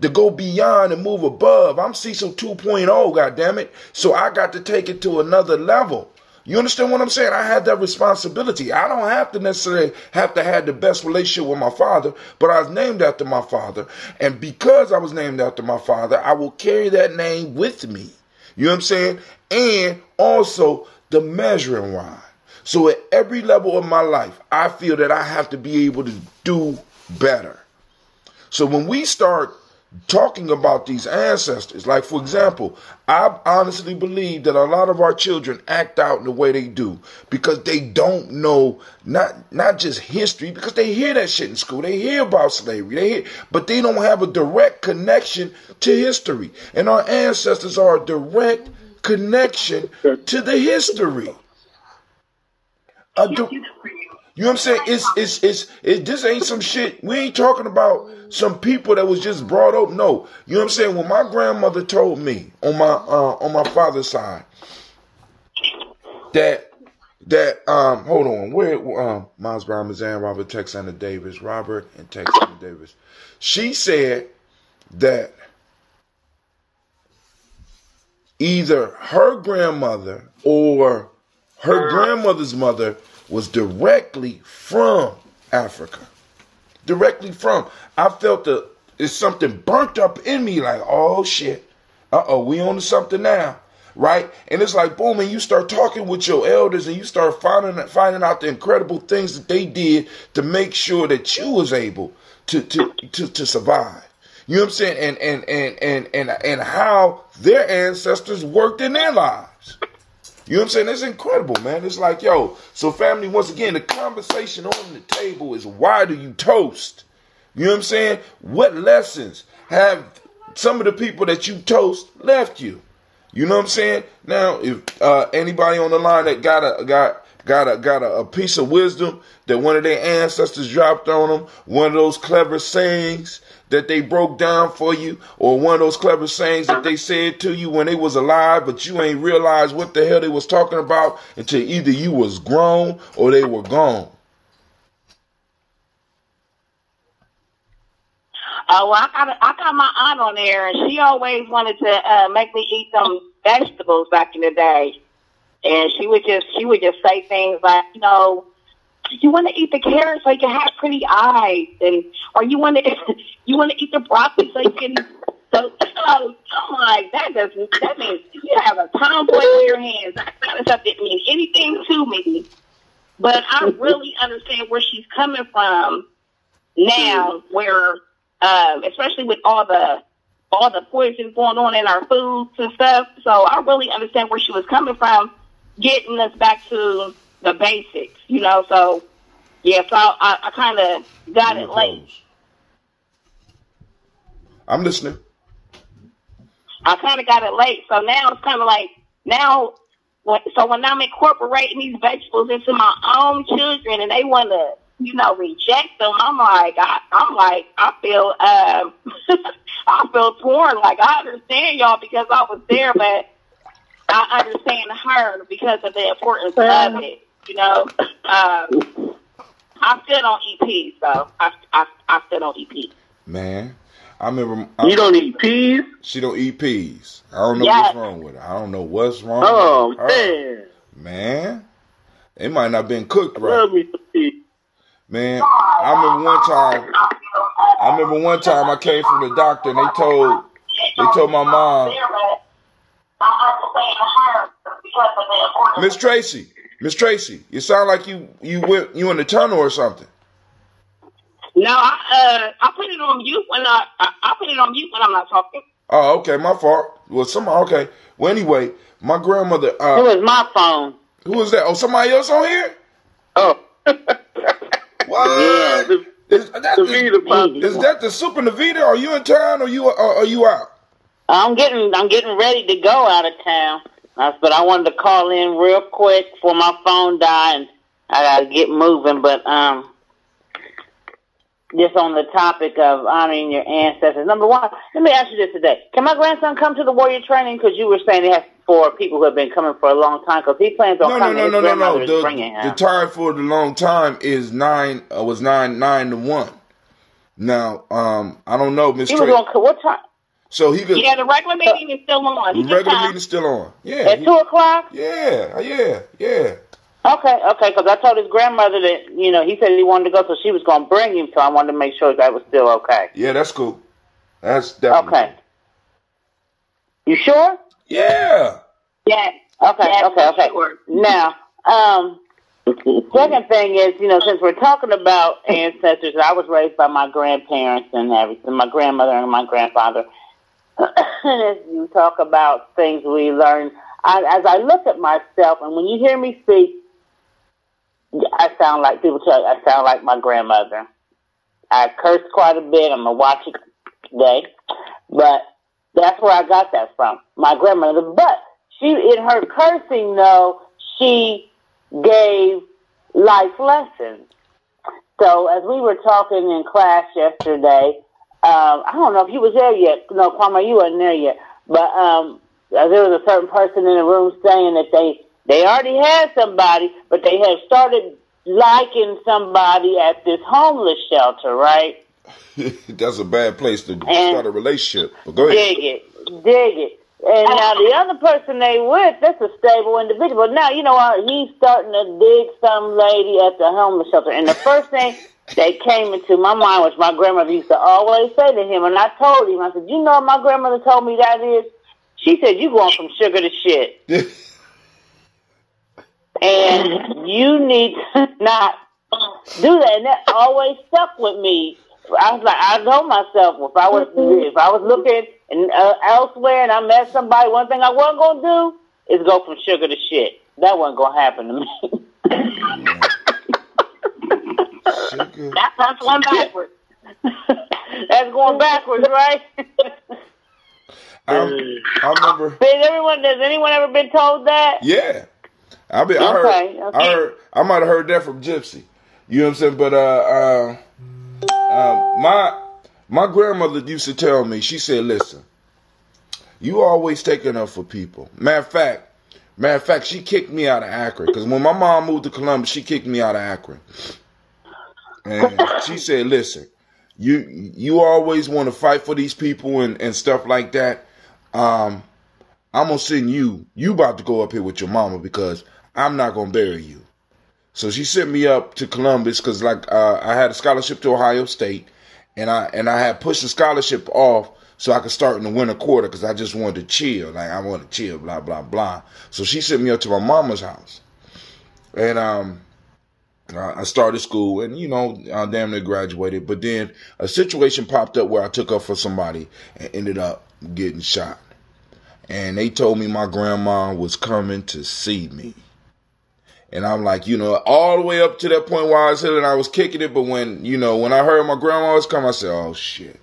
To go beyond and move above. I'm Cecil 2.0, goddammit. So I got to take it to another level. You understand what I'm saying? I had that responsibility. I don't have to necessarily have to have the best relationship with my father, but I was named after my father. And because I was named after my father, I will carry that name with me. You know what I'm saying? And also the measuring rod. So at every level of my life, I feel that I have to be able to do better. So when we start talking about these ancestors, like for example, I honestly believe that a lot of our children act out in the way they do because they don't know not just history, because they hear that shit in school. They hear about slavery, but they don't have a direct connection to history. And our ancestors are a direct connection to the history. You know what I'm saying? It's this ain't some shit. We ain't talking about some people that was just brought up. No. You know what I'm saying? When my grandmother told me on my father's side that hold on, where Miles Brown, Mazan, Robert, Texana Davis, Robert and Texana Davis. She said that either her grandmother or her grandmother's mother was directly from Africa. Directly from. I felt it's something burnt up in me like, oh shit. We on to something now. Right? And it's like, boom, and you start talking with your elders and you start finding out the incredible things that they did to make sure that you was able to survive. You know what I'm saying? And how their ancestors worked in their lives. You know what I'm saying? It's incredible, man. It's like, yo, so family, once again, the conversation on the table is, why do you toast? You know what I'm saying? What lessons have some of the people that you toast left you? You know what I'm saying? Now, if anybody on the line that got a piece of wisdom that one of their ancestors dropped on them, one of those clever sayings that they broke down for you, or one of those clever sayings that they said to you when they was alive, but you ain't realized what the hell they was talking about until either you was grown or they were gone. Oh, well, I got my aunt on there, and she always wanted to make me eat some vegetables back in the day. And she would just say things like, you want to eat the carrots so you can have pretty eyes, or you want to eat the broccoli so you can. So I'm like, that means you have a tomboy in your hands. That kind of stuff didn't mean anything to me. But I really understand where she's coming from now, where especially with all the poison going on in our foods and stuff. So I really understand where she was coming from, getting us back to the basics, So yeah, so I kind of got it late. I'm listening. I kind of got it late, so now it's kind of like now, when I'm incorporating these vegetables into my own children and they want to, reject them, I feel, I feel torn. Like, I understand y'all because I was there, but I understand her because of the importance of it. I still don't eat peas, though. I still don't eat peas. Man, I remember. You don't eat peas? She don't eat peas. I don't know what's wrong with her. I don't know what's wrong with her. Man. Man, it might not have been cooked right. Love me some peas. Man, I remember one time I came from the doctor and they told my mom, Miss Tracy, you sound like you in the tunnel or something. No, I put it on mute when I put it on mute when I'm not talking. Oh, okay, my fault. Well, okay. Well, anyway, my grandmother. It was my phone. Who was that? Oh, somebody else on here? Oh. What? Yeah. Is that the Super Navita? Are you in town or are you out? I'm getting ready to go out of town. But I wanted to call in real quick before my phone died, and I gotta get moving. But just on the topic of honoring your ancestors. Number one, let me ask you this today: can my grandson come to the warrior training? Because you were saying it has for people who have been coming for a long time. Because he plans on coming. His grandmother is bringing him. The time for the long time is 9 to 1. Now, I don't know, Miss. He was on what time? So he could. Yeah, the regular meeting is still on. The regular meeting is still on. Yeah. At 2 o'clock. Yeah. Okay, because I told his grandmother that, he said he wanted to go, so she was going to bring him, so I wanted to make sure that was still okay. Yeah, that's cool. That's definitely okay. You sure? Yeah. Yeah. Okay. Sure. Now, second thing is, since we're talking about ancestors, I was raised by my grandparents and everything, my grandmother and my grandfather. And as you talk about things we learn, as I look at myself, and when you hear me speak, I sound like my grandmother. I curse quite a bit. I'm going to watch it today. But that's where I got that from, my grandmother. But in her cursing, though, she gave life lessons. So as we were talking in class yesterday, I don't know if you was there yet. No, Kwame, you wasn't there yet. But there was a certain person in the room saying that they already had somebody, but they had started liking somebody at this homeless shelter, right? That's a bad place to start a relationship. But go ahead. Dig it. And now the other person they with, that's a stable individual. Now, he's starting to dig some lady at the homeless shelter. And the first thing that came into my mind was my grandmother used to always say to him, and I told him, I said, you know what my grandmother told me that is? She said, you going from sugar to shit. And you need to not do that. And that always stuck with me. I was like, I told myself, if I was looking elsewhere and I met somebody, one thing I wasn't going to do is go from sugar to shit. That wasn't going to happen to me. That's going backwards. That's going backwards, right? I remember. Has anyone ever been told that? Yeah. I might have heard that from Gypsy. You know what I'm saying? But my grandmother used to tell me, she said, listen, you always taking up for people. Matter of fact, she kicked me out of Akron. Because when my mom moved to Columbus, she kicked me out of Akron. And she said, listen, you always want to fight for these people and stuff like that. I'm going to send you about to go up here with your mama because I'm not going to bury you. So she sent me up to Columbus because I had a scholarship to Ohio State and I had pushed the scholarship off so I could start in the winter quarter because I just wanted to chill. Like I wanted to chill, blah, blah, blah. So she sent me up to my mama's house. And I started school and, I damn near graduated. But then a situation popped up where I took up for somebody and ended up getting shot. And they told me my grandma was coming to see me. And I'm like, all the way up to that point where I was hitting, I was kicking it. But when I heard my grandma was coming, I said, oh, shit.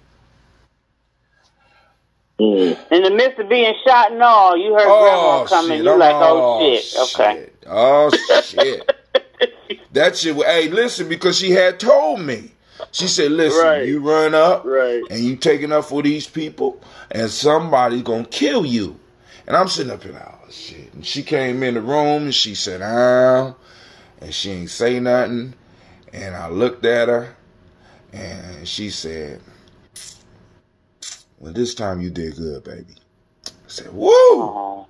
In the midst of being shot and all, you heard grandma coming. You're like, oh, shit. Okay. Oh, shit. That shit, hey, listen, because she had told me. She said, listen, you run up and you taking up for these people and somebody's going to kill you. And I'm sitting up here like, oh, shit. And she came in the room and she sat down and she ain't say nothing. And I looked at her and she said, well, this time you did good, baby. I said, woo!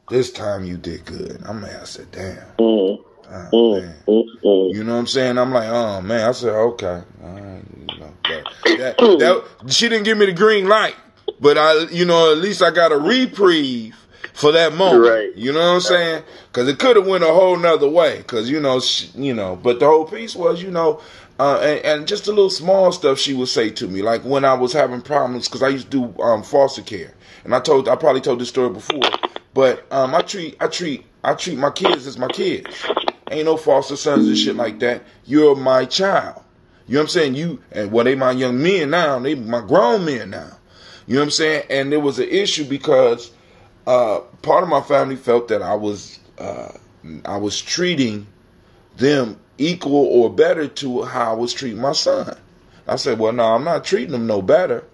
This time you did good. I said, damn. Man. You know what I'm saying? I'm like, oh, man. I said, okay. That, she didn't give me the green light. But, at least I got a reprieve for that moment. Right. You know what I'm saying? Because it could have went a whole nother way. Because, but the whole piece was, and just a little small stuff she would say to me, like when I was having problems, because I used to do foster care, and I probably told this story before, but I treat my kids as my kids. Ain't no foster sons and shit like that. You're my child. You know what I'm saying? They my young men now. They my grown men now. You know what I'm saying? And there was an issue because part of my family felt that I was treating them equal or better to how I was treating my son. I said, well, no, I'm not treating him no better,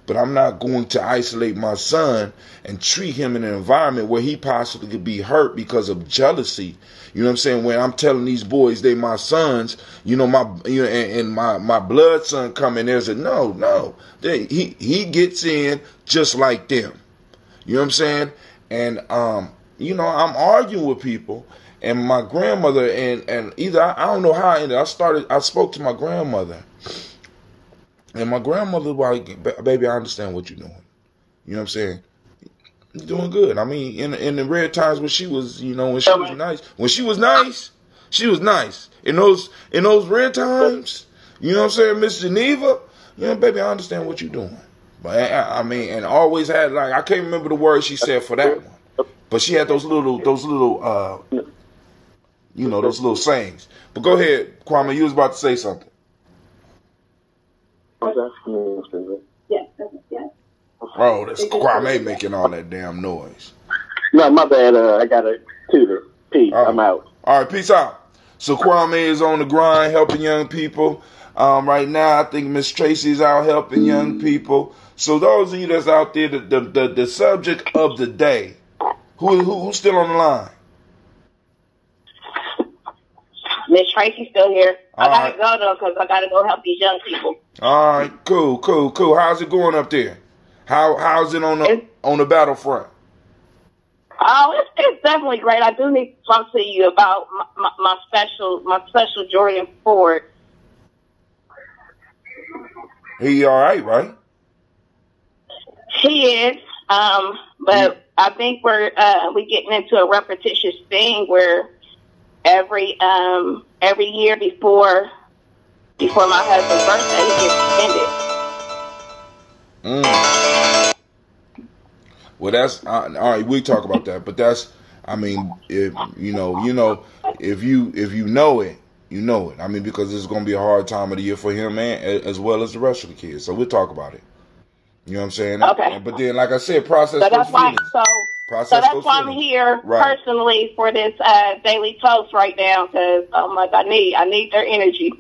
but I'm not going to isolate my son and treat him in an environment where he possibly could be hurt because of jealousy. You know what I'm saying? When I'm telling these boys they my sons, my blood son come in there's a no. He gets in just like them. You know what I'm saying? And I'm arguing with people. And my grandmother, and either, I don't know how I ended. I spoke to my grandmother. And my grandmother was like, baby, I understand what you're doing. You know what I'm saying? You're doing good. I mean, in the rare times when she was, when she was nice. When she was nice, she was nice. In those rare times, you know what I'm saying, Miss Geneva, baby, I understand what you're doing. But and always had, like, I can't remember the words she said for that one. But she had those little those little sayings. But go ahead, Kwame, you was about to say something. Yeah. Oh, that's Kwame making all that damn noise. No, my bad. I got a tutor. Peace. I'm out. All right, peace out. So Kwame is on the grind helping young people. Right now, I think Miss Tracy's out helping young people. So those of you that's out there, the subject of the day, who's still on the line? Miss Tracy's still here. I gotta go though, because I gotta go help these young people. All right, cool. How's it going up there? How's it on the battlefront? Oh, it's definitely great. I do need to talk to you about my special Jordan Ford. He all right? He is, but I think we're getting into a repetitious thing where every year before my husband's birthday, he gets suspended. Well, that's all right. We talk about that, but that's, I mean, if you know it, you know it. I mean, because it's going to be a hard time of the year for him, and as well as the rest of the kids. So we'll talk about it. You know what I'm saying? Okay. But then, like I said, process those feelings. So that's why I'm here personally for this daily toast right now, because I'm like, I need their energy.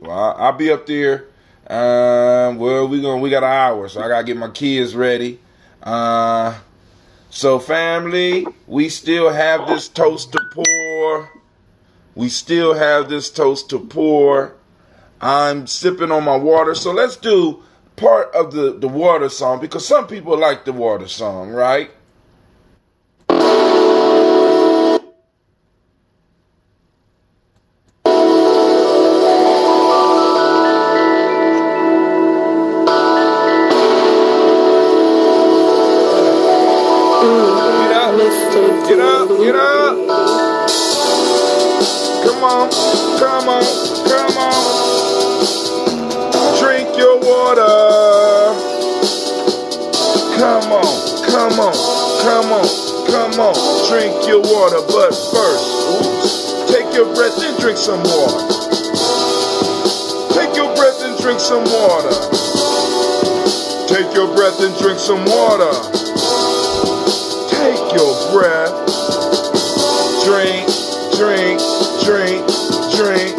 Well, I'll be up there. We got an hour, so I gotta get my kids ready. So family, we still have this toast to pour. I'm sipping on my water, so let's do part of the water song, because some people like the water song, right? Get up. Come on. Drink your water. Come on. Drink your water. But first, take your breath and drink some water. Take your breath and drink some water. Take your breath. Drink, drink, drink, drink.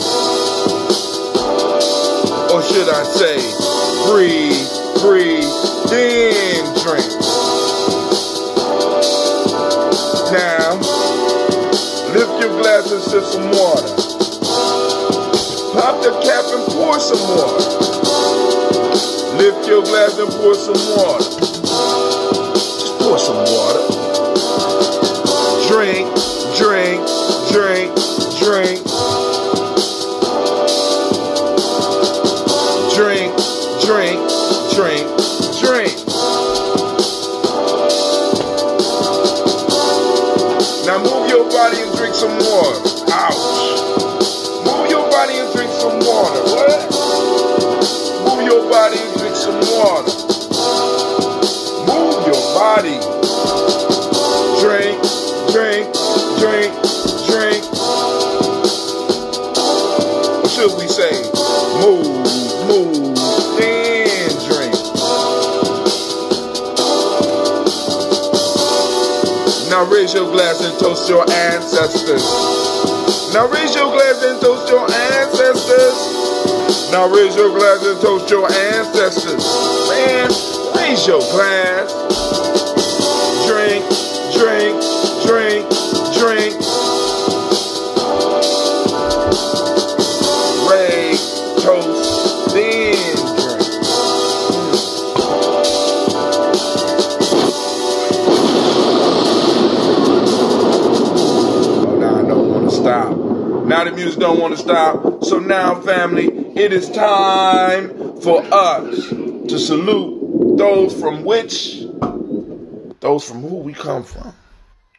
Or should I say, breathe, breathe, then drink. Now, lift your glass and sip some water. Pop the cap and pour some water. Lift your glass and pour some water. Just pour some water. Drink, drink, drink, drink. Drink, drink, drink, drink. Now move your body and drink some water. Ouch. Move your body and drink some water. What? Move your body and drink some water. Move your body. Drink, drink, drink, drink. Or should we say, move, move, then drink. Now raise your glass and toast your ancestors. Now raise your glass and toast your ancestors. Now raise your glass and toast your ancestors. Man, raise your glass. Drink, drink, drink, drink. Raise, toast, then drink. Oh, now I don't want to stop. Now the music don't want to stop. So now, family, it is time for us to salute those from which, those from who we come from.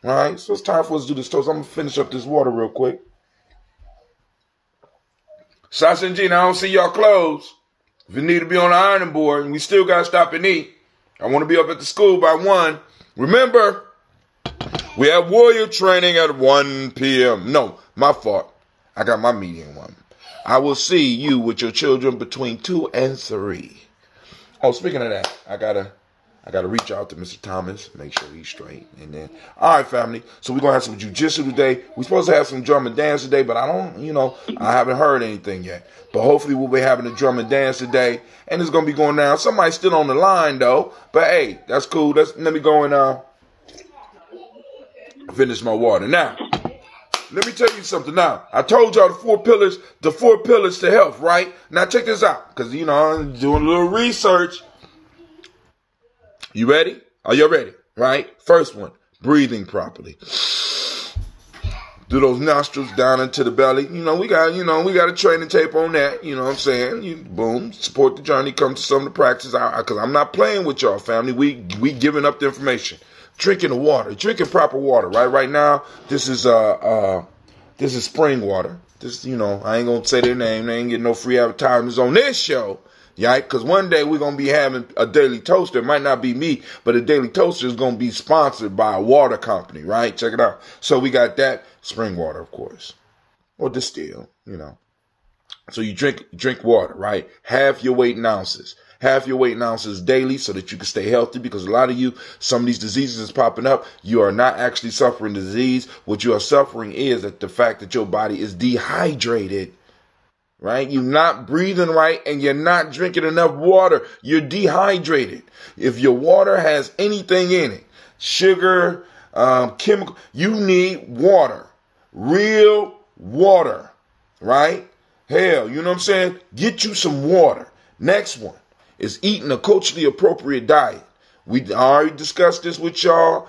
All right? So it's time for us to do this toast. I'm going to finish up this water real quick. Shasha and Gina, I don't see y'all clothes. If you need to be on the ironing board and we still got to stop and eat, I want to be up at the school by 1. Remember, we have warrior training at 1 p.m. No, my fault. I got my meeting 1. I will see you with your children between 2 and 3. Oh, speaking of that, I gotta reach out to Mr. Thomas, make sure he's straight. And then, all right, family. So we're gonna have some jiu-jitsu today. We're supposed to have some drum and dance today, but I haven't heard anything yet. But hopefully we'll be having a drum and dance today, and it's gonna be going down. Somebody's still on the line though, but hey, that's cool. Let me go and finish my water now. Let me tell you something now. I told y'all the 4 pillars to health, right? Now check this out, because, I'm doing a little research. You ready? Are you ready? Right? First one, breathing properly. Do those nostrils down into the belly. We got a training tape on that. You know what I'm saying? Boom, support the journey, come to some of the practice. Because I'm not playing with y'all, family. We giving up the information. Drinking the water, drinking proper water, right? Right now, this is spring water. This, I ain't gonna say their name. They ain't getting no free advertisements on this show, right? Because one day we're gonna be having a daily toaster. It might not be me, but a daily toaster is gonna be sponsored by a water company, right? Check it out. So we got that spring water, of course, or distill, So you drink water, right? Half your weight in ounces. Half your weight in ounces daily so that you can stay healthy, because a lot of you, some of these diseases is popping up. You are not actually suffering the disease. What you are suffering is that the fact that your body is dehydrated, right? You're not breathing right and you're not drinking enough water. You're dehydrated. If your water has anything in it, sugar, chemical, you need water, real water, right? Hell, you know what I'm saying? Get you some water. Next one is eating a culturally appropriate diet. We already discussed this with y'all.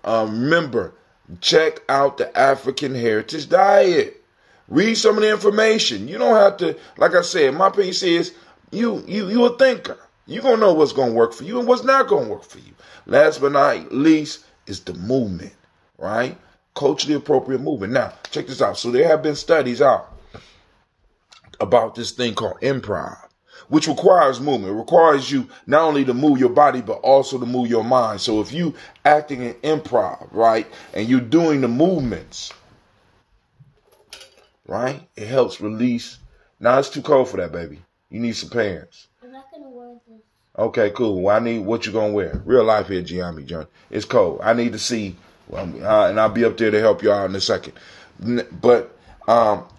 Remember, check out the African Heritage Diet. Read some of the information. You don't have to, like I said, my piece is, you a thinker. You're going to know what's going to work for you and what's not going to work for you. Last but not least is the movement, right? Culturally appropriate movement. Now, check this out. So there have been studies out about this thing called improv, which requires movement. It requires you not only to move your body, but also to move your mind. So if you acting in improv, right, and you're doing the movements, right, it helps release. Now it's too cold for that, baby. You need some pants. I'm not going to wear this. Okay, cool. Well, I need what you gonna wear. Real life here, Gye-Nyame John. It's cold. I need to see, and I'll be up there to help you out in a second. But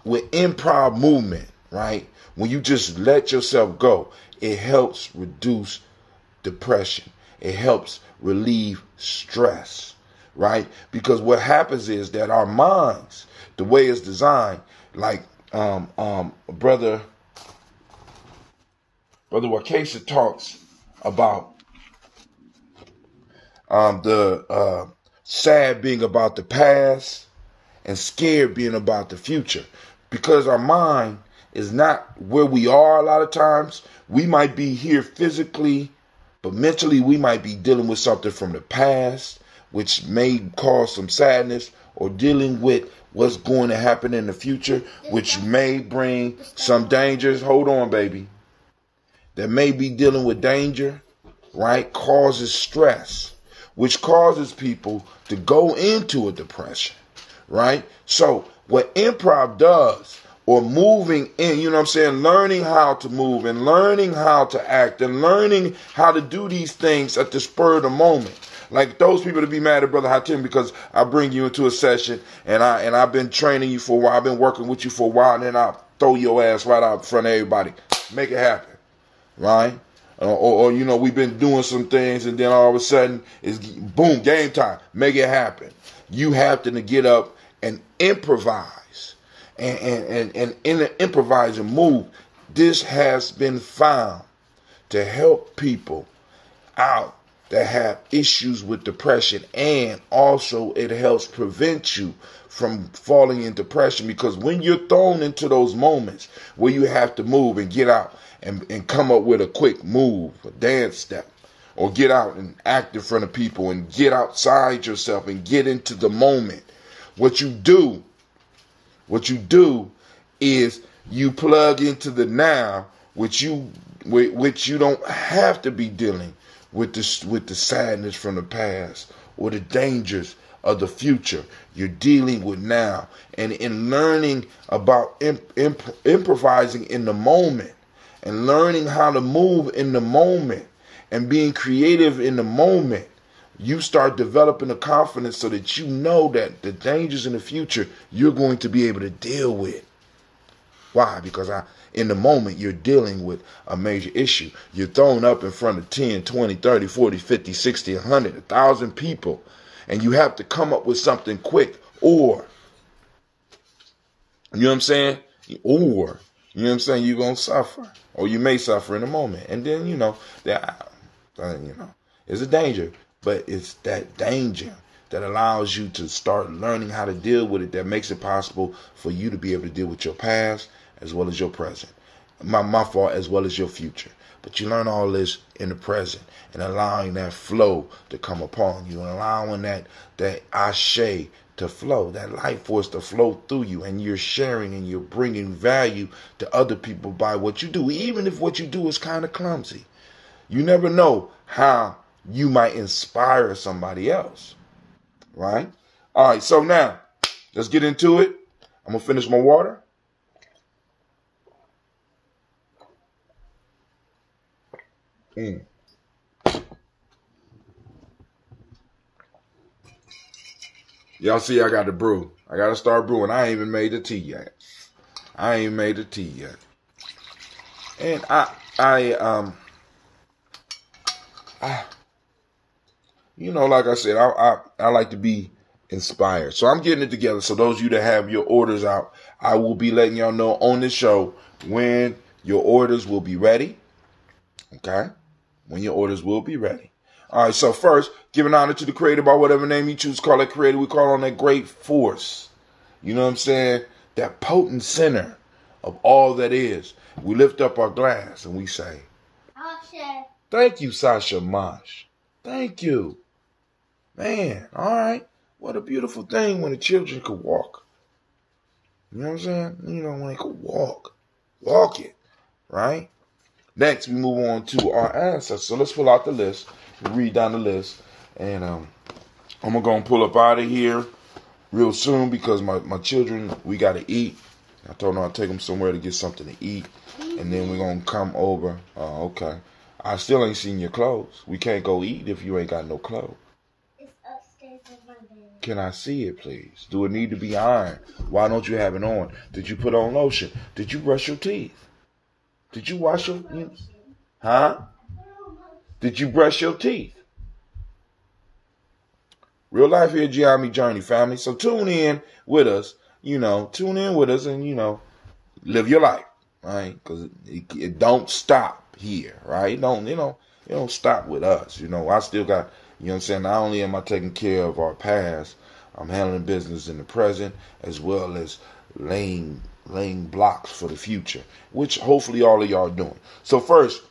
with improv movement, right? When you just let yourself go, it helps reduce depression. It helps relieve stress, right? Because what happens is that our minds, the way it's designed, like brother Wakesha talks about the sad being about the past and scared being about the future. Because our mind is not where we are a lot of times. We might be here physically, but mentally we might be dealing with something from the past, which may cause some sadness, or dealing with what's going to happen in the future, which may bring some dangers. Hold on, baby. That may be dealing with danger, right? Causes stress, which causes people to go into a depression, right? So what improv does, or moving in, you know what I'm saying, learning how to move and learning how to act and learning how to do these things at the spur of the moment. Like those people to be mad at Brother Hatim because I bring you into a session and I've been training you for a while, I've been working with you for a while, and then I'll throw your ass right out in front of everybody. Make it happen. Right? Or you know, we've been doing some things and then all of a sudden it's boom, game time. Make it happen. You have to get up and improvise. And in the improvising move, this has been found to help people out that have issues with depression, and also it helps prevent you from falling in depression, because when you're thrown into those moments where you have to move and get out and come up with a quick move, a dance step, or get out and act in front of people and get outside yourself and get into the moment, what you do is you plug into the now, which you don't have to be dealing with the sadness from the past or the dangers of the future. You're dealing with now, and in learning about improvising in the moment and learning how to move in the moment and being creative in the moment, you start developing a confidence so that you know that the dangers in the future you're going to be able to deal with. Why? Because in the moment you're dealing with a major issue. You're thrown up in front of 10, 20, 30, 40, 50, 60, 100, 1,000 people, and you have to come up with something quick, or, you know what I'm saying? Or, you know what I'm saying? You're going to suffer, or you may suffer in a moment. And then, it's a danger, but it's that danger that allows you to start learning how to deal with it, that makes it possible for you to be able to deal with your past as well as your present, my fault, as well as your future. But you learn all this in the present and allowing that flow to come upon you and allowing that ashe to flow, that life force to flow through you, and you're sharing and you're bringing value to other people by what you do, even if what you do is kind of clumsy. You never know how you might inspire somebody else, right? All right, so now let's get into it. I'm going to finish my water. Y'all see I got the brew. I got to start brewing. I ain't even made the tea yet. And like I said, I like to be inspired. So I'm getting it together. So those of you that have your orders out, I will be letting y'all know on this show when your orders will be ready. Okay? When your orders will be ready. All right, so first, giving honor to the creator by whatever name you choose to call that creator. We call on that great force. You know what I'm saying? That potent center of all that is. We lift up our glass and we say, Ashe. Thank you, Shasha Mosh. Thank you. Man, all right. What a beautiful thing when the children could walk. You know what I'm saying? When they could walk. Walk it. Right? Next, we move on to our ancestors. So let's pull out the list. Read down the list. And I'm going to go and pull up out of here real soon because my children, we got to eat. I told them I'll take them somewhere to get something to eat. And then we're going to come over. Oh, okay. I still ain't seen your clothes. We can't go eat if you ain't got no clothes. It's upstairs in my bed. Can I see it, please? Do it need to be ironed? Why don't you have it on? Did you put on lotion? Did you brush your teeth? Did you wash your... Huh? Did you brush your teeth? Real life here, Gye-Nyame Journey, family. So tune in with us, tune in with us and, live your life, right? Because it don't stop here, right? It don't stop with us. I still got, what I'm saying? Not only am I taking care of our past, I'm handling business in the present as well as laying blocks for the future, which hopefully all of y'all are doing. So first,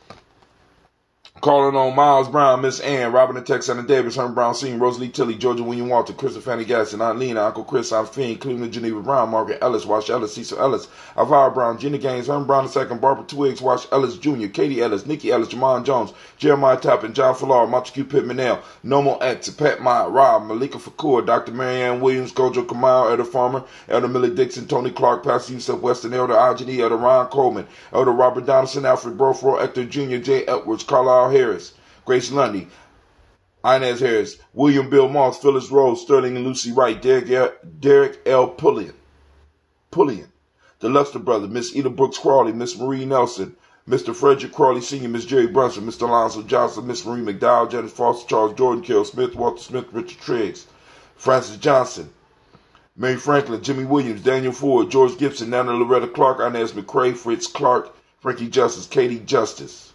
calling on Miles Brown, Miss Ann, Robin and Texana Davis, Herman Brown Sr., Rosalie Tilley, Georgia William Walter, Christopher Fanny Gasson, Aunt Lena, Uncle Chris, Aunt Fiend, Cleveland Geneva Brown, Margaret Ellis, Wash Ellis, Cecil Ellis, Alvara Brown, Gina Gaines, Herman Brown II, Barbara Twiggs, Wash Ellis Jr., Katie Ellis, Nikki Ellis, Jamon Jones, Jeremiah Tappan, John Fallar, Montague Pittman L, Nomo X, Pat Mott, Rob, Malika Fakur, Dr. Marianne Williams, Gojo Kamal, Elder Farmer, Elder Millie Dixon, Tony Clark, Pastor Yusuf Weston, Elder Ajani, Elder Ron Coleman, Elder Robert Donaldson, Alfred Brofro, Hector Jr., Jay Edwards, Carlisle Harris, Grace Lundy, Inez Harris, William Bill Moss, Phyllis Rose, Sterling and Lucy Wright, Derek L. Pullian, the Luster Brothers, Miss Eda Brooks Crawley, Miss Marie Nelson, Mr. Frederick Crawley Sr., Miss Jerry Brunson, Mr. Alonzo Johnson, Miss Marie McDowell, Janet Foster, Charles Jordan, Carol Smith, Walter Smith, Richard Triggs, Francis Johnson, Mary Franklin, Jimmy Williams, Daniel Ford, George Gibson, Nana Loretta Clark, Inez McCrae, Fritz Clark, Frankie Justice, Katie Justice,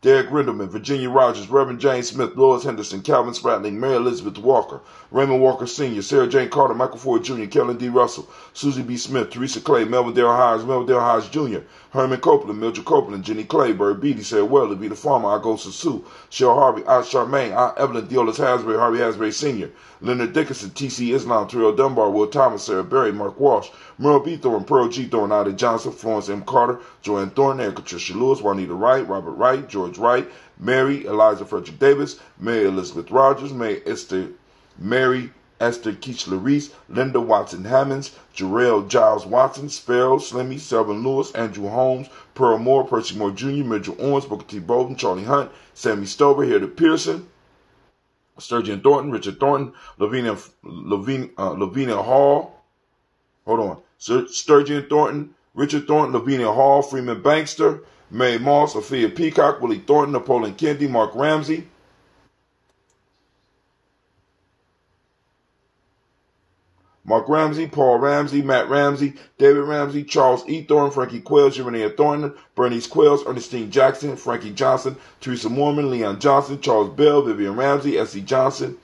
Derek Rindleman, Virginia Rogers, Reverend James Smith, Lois Henderson, Calvin Spratling, Mary Elizabeth Walker, Raymond Walker Sr., Sarah Jane Carter, Michael Ford Jr., Kellen D. Russell, Susie B. Smith, Teresa Clay, Melvin Dale Hodge Jr., Herman Copeland, Mildred Copeland, Jenny Clayburg, Beatty, Sarah Welly, Be the Farmer, Agosa Sue, Cheryl Harvey, Aunt Charmaine, Aunt Evelyn, Deolis Hasbury, Harvey Hasbury Sr., Leonard Dickinson, T.C. Islam, Terrell Dunbar, Will Thomas, Sarah Berry, Mark Walsh, Merle B. Thorne, Pearl G. Thorne, Ida Johnson, Florence M. Carter, Joanne Thornton, Erica Tricia Lewis, Juanita Wright, Robert Wright, George Wright, Mary Eliza Frederick Davis, Mary Elizabeth Rogers, Mary Esther Keechler Reese, Linda Watson Hammonds, Jarrell Giles Watson, Sparrow, Slimmy, Selvin Lewis, Andrew Holmes, Pearl Moore, Percy Moore Jr., Mitchell Owens, Booker T. Bolden, Charlie Hunt, Sammy Stover, Hilda Pearson, Sturgeon Thornton, Richard Thornton, Lavinia Hall, Sturgeon Thornton, Richard Thornton, Lavinia Hall, Freeman Bankster, Mary Moss, Sophia Peacock, Willie Thornton, Napoleon Kennedy, Mark Ramsey, Paul Ramsey, Matt Ramsey, David Ramsey, Charles E. Thornton, Frankie Quells, Jeremiah Thornton, Bernice Quells, Ernestine Jackson, Frankie Johnson, Teresa Mormon, Leon Johnson, Charles Bell, Vivian Ramsey, S.E. Johnson,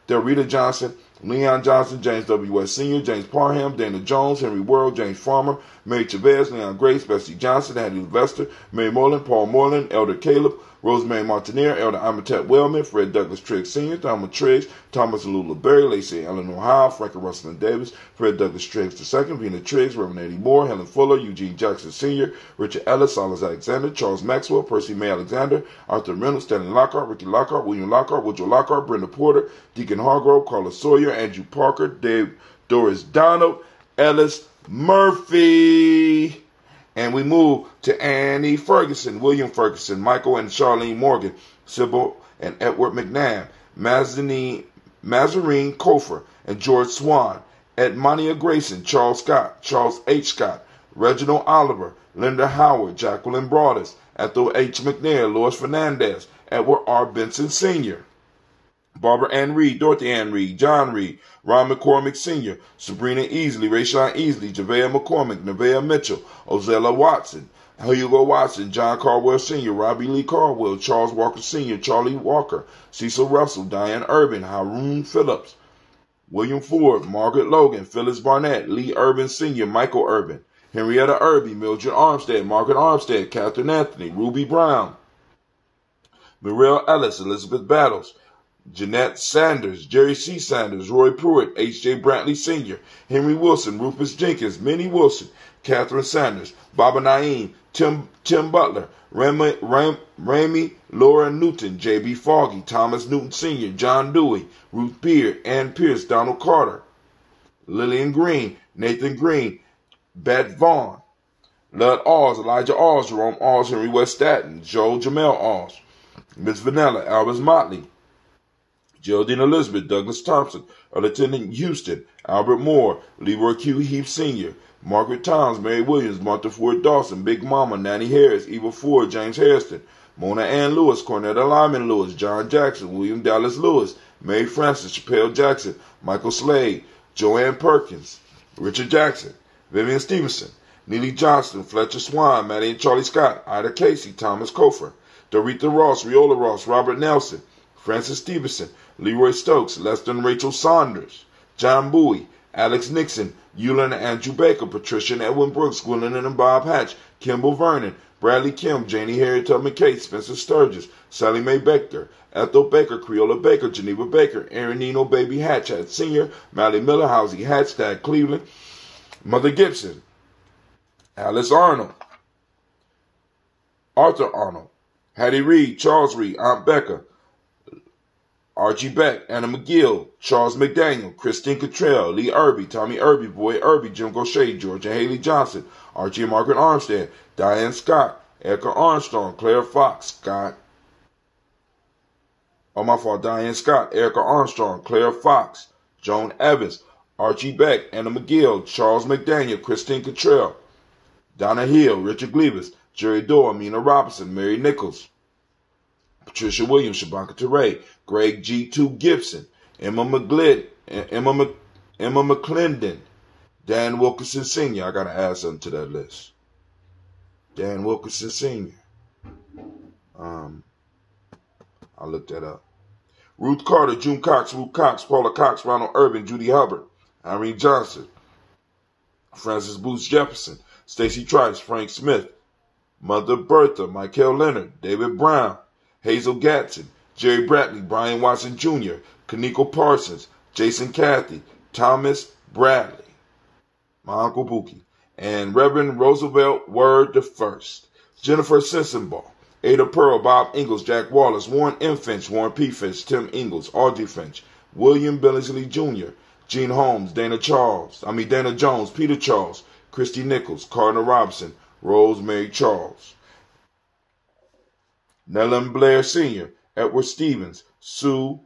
Delrita Johnson, Leon Johnson, James W. West Sr., James Parham, Dana Jones, Henry Worrell, James Farmer, Mary Chavez, Leon Grace, Bessie Johnson, Hattie Lester, Mary Moreland, Paul Moreland, Elder Caleb, Rosemary Martinier, Elder Amatet Wellman, Fred Douglas Triggs Sr., Thomas Triggs, Thomas Lula Berry, Lacey Eleanor Howe, Frankie Russell and Davis, Fred Douglas Triggs II, Vina Triggs, Reverend Eddie Moore, Helen Fuller, Eugene Jackson Sr., Richard Ellis, Silas Alexander, Charles Maxwell, Percy May Alexander, Arthur Reynolds, Stanley Lockhart, Ricky Lockhart, William Lockhart, Woodrow Lockhart, Brenda Porter, Deacon Hargrove, Carla Sawyer, Andrew Parker, Dave Doris Donald, Ellis Murphy. And we move to Annie Ferguson, William Ferguson, Michael and Charlene Morgan, Sybil and Edward McNabb, Mazarine Kofer and George Swan, Edmonia Grayson, Charles Scott, Charles H. Scott, Reginald Oliver, Linda Howard, Jacqueline Broadus, Ethel H. McNair, Lois Fernandez, Edward R. Benson Sr., Barbara Ann Reed, Dorothy Ann Reed, John Reed, Ron McCormick Sr., Sabrina Easley, Rayshawn Easley, Javea McCormick, Nevaeh Mitchell, Ozella Watson, Hugo Watson, John Caldwell Sr., Robbie Lee Caldwell, Charles Walker Sr., Charlie Walker, Cecil Russell, Diane Urban, Haroon Phillips, William Ford, Margaret Logan, Phyllis Barnett, Lee Urban Sr., Michael Urban, Henrietta Irby, Mildred Armstead, Margaret Armstead, Catherine Anthony, Ruby Brown, Muriel Ellis, Elizabeth Battles, Jeanette Sanders, Jerry C. Sanders, Roy Pruitt, H.J. Brantley Sr., Henry Wilson, Rufus Jenkins, Minnie Wilson, Catherine Sanders, Baba Naeem, Tim Butler, Ramey, Laura Newton, J.B. Foggy, Thomas Newton Sr., John Dewey, Ruth Beard, Ann Pierce, Donald Carter, Lillian Green, Nathan Green, Bet Vaughn, Lud Alls, Elijah Alls, Jerome Alls, Henry West Staten, Joe Jamel Alls, Miss Vanilla, Albus Motley, Geraldine Elizabeth, Douglas Thompson, Lieutenant Houston, Albert Moore, Leroy Q. Heath Sr., Margaret Towns, Mary Williams, Martha Ford Dawson, Big Mama, Nanny Harris, Eva Ford, James Hairston, Mona Ann Lewis, Cornetta Lyman Lewis, John Jackson, William Dallas Lewis, Mary Frances, Chappelle Jackson, Michael Slade, Joanne Perkins, Richard Jackson, Vivian Stevenson, Neely Johnston, Fletcher Swan, Maddie and Charlie Scott, Ida Casey, Thomas Cofer, Doretha Ross, Riola Ross, Robert Nelson, Francis Stevenson, Leroy Stokes, Lester and Rachel Saunders, John Bowie, Alex Nixon, Eula and Andrew Baker, Patricia and Edwin Brooks, Gwendolyn and Bob Hatch, Kimball Vernon, Bradley Kim, Janie Harriet Tubman Cates, Spencer Sturgis, Sally Mae Baker, Ethel Baker, Creola Baker, Geneva Baker, Aaron Nino Baby Hatch, Sr., Mally Miller, Housie Hatch, Tad Cleveland, Mother Gibson, Alice Arnold, Arthur Arnold, Hattie Reed, Charles Reed, Aunt Becca, Archie Beck, Anna McGill, Charles McDaniel, Christine Cottrell, Lee Irby, Tommy Irby, Boy Irby, Jim Gaucher, George and Haley Johnson, Archie and Margaret Armstead, Diane Scott, Erica Armstrong, Claire Fox, Diane Scott, Erica Armstrong, Claire Fox, Joan Evans, Archie Beck, Anna McGill, Charles McDaniel, Christine Cottrell, Donna Hill, Richard Gleavis, Jerry Dorr, Mina Robinson, Mary Nichols, Patricia Williams, Shabaka Teray, Greg G2 Gibson, Emma McClendon, Dan Wilkinson Sr. I got to add something to that list. Dan Wilkinson Sr. I'll look that up. Ruth Carter, June Cox, Ruth Cox, Paula Cox, Ronald Urban, Judy Hubbard, Irene Johnson, Francis Booth Jefferson, Stacey Trice, Frank Smith, Mother Bertha, Michael Leonard, David Brown, Hazel Gatson, Jerry Bradley, Brian Watson Jr., Kaneko Parsons, Jason Cathy, Thomas Bradley, my Uncle Bookie, and Reverend Roosevelt Word I, Jennifer Sensenbaugh, Ada Pearl, Bob Ingalls, Jack Wallace, Warren M. Finch, Warren P. Finch, Tim Ingalls, Audrey Finch, William Billingsley Jr., Gene Holmes, Dana Jones, Peter Charles, Christy Nichols, Cardinal Robinson, Rosemary Charles, Nellan Blair Sr., Edward Stevens, Sue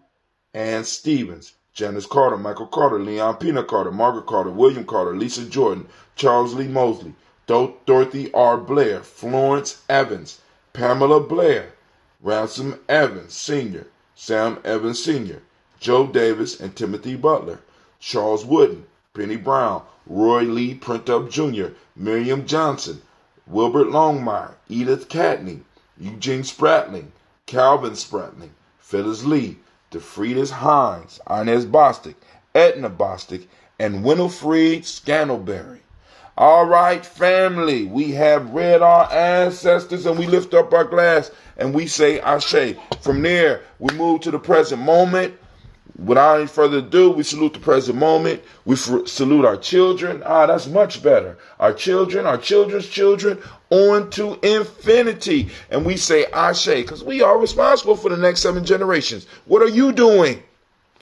Ann Stevens, Janice Carter, Michael Carter, Leon Pina Carter, Margaret Carter, William Carter, Lisa Jordan, Charles Lee Mosley, Dorothy R. Blair, Florence Evans, Pamela Blair, Ransom Evans Sr., Sam Evans Sr., Joe Davis and Timothy Butler, Charles Wooden, Penny Brown, Roy Lee Printup Jr., Miriam Johnson, Wilbert Longmire, Edith Catney, Eugene Spratling, Calvin Spratling, Phyllis Lee, DeFridas Hines, Inez Bostic, Edna Bostic, and Winifred Scantleberry. All right, family, we have read our ancestors and we lift up our glass and we say Ashe. From there, we move to the present moment. Without any further ado, we salute the present moment. We salute our children. That's much better. Our children, our children's children, on to infinity. And we say Ashe, because we are responsible for the next 7 generations. What are you doing?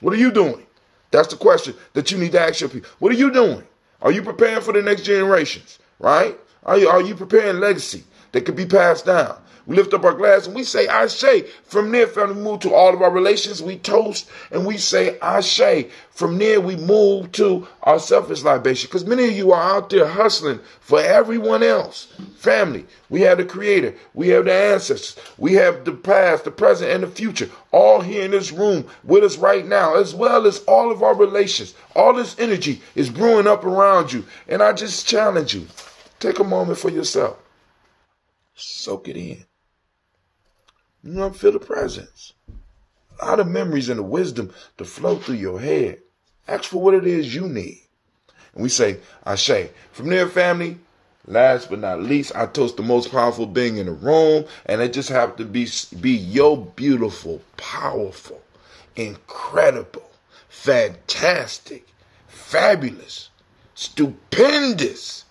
What are you doing? That's the question that you need to ask your people. What are you doing? Are you preparing for the next generations? Right? Are you preparing legacy that could be passed down? We lift up our glass and we say Ashe. From there, family, we move to all of our relations. We toast and we say Ashe. From there, we move to our selfish libation. Because many of you are out there hustling for everyone else. Family, we have the Creator. We have the ancestors. We have the past, the present, and the future. All here in this room with us right now, as well as all of our relations. All this energy is brewing up around you. And I just challenge you. Take a moment for yourself. Soak it in. Feel the presence. A lot of memories and the wisdom to flow through your head. Ask for what it is you need. And we say, Ashe. From there, family, last but not least, I toast the most powerful being in the room. And it just happened to be your beautiful, powerful, incredible, fantastic, fabulous, stupendous,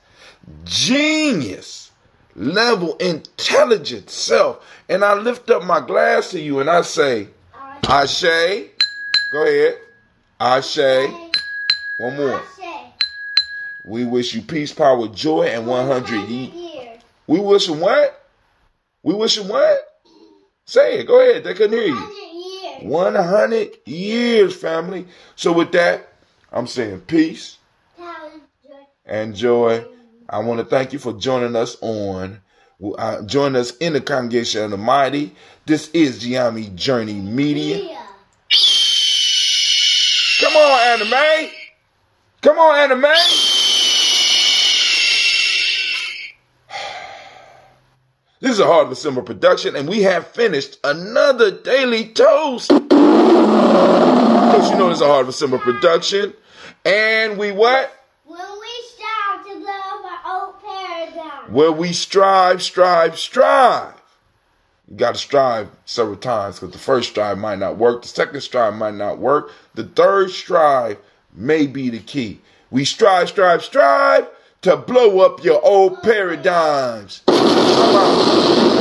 genius, level, intelligent self. And I lift up my glass to you and I say, Ashe. Go ahead. Ashe. One more. We wish you peace, power, joy, and 100 years. We wishing what? We wishing what? Say it. Go ahead. They couldn't hear you. 100 years. 100 years, family. So with that, I'm saying peace and joy. I want to thank you for joining us in the Congregation of the Mighty. This is Gye-Nyame Journey Media. Come on, Anime. Come on, Anime. This is a Heart of December production, and we have finished another Daily Toast. Because you know this is a Heart of December production. And we what? When we strive to blow up our old paradigm. Where we strive. You got to strive several times because the first strive might not work. The second strive might not work. The third strive may be the key. We strive to blow up your old paradigms. Come on.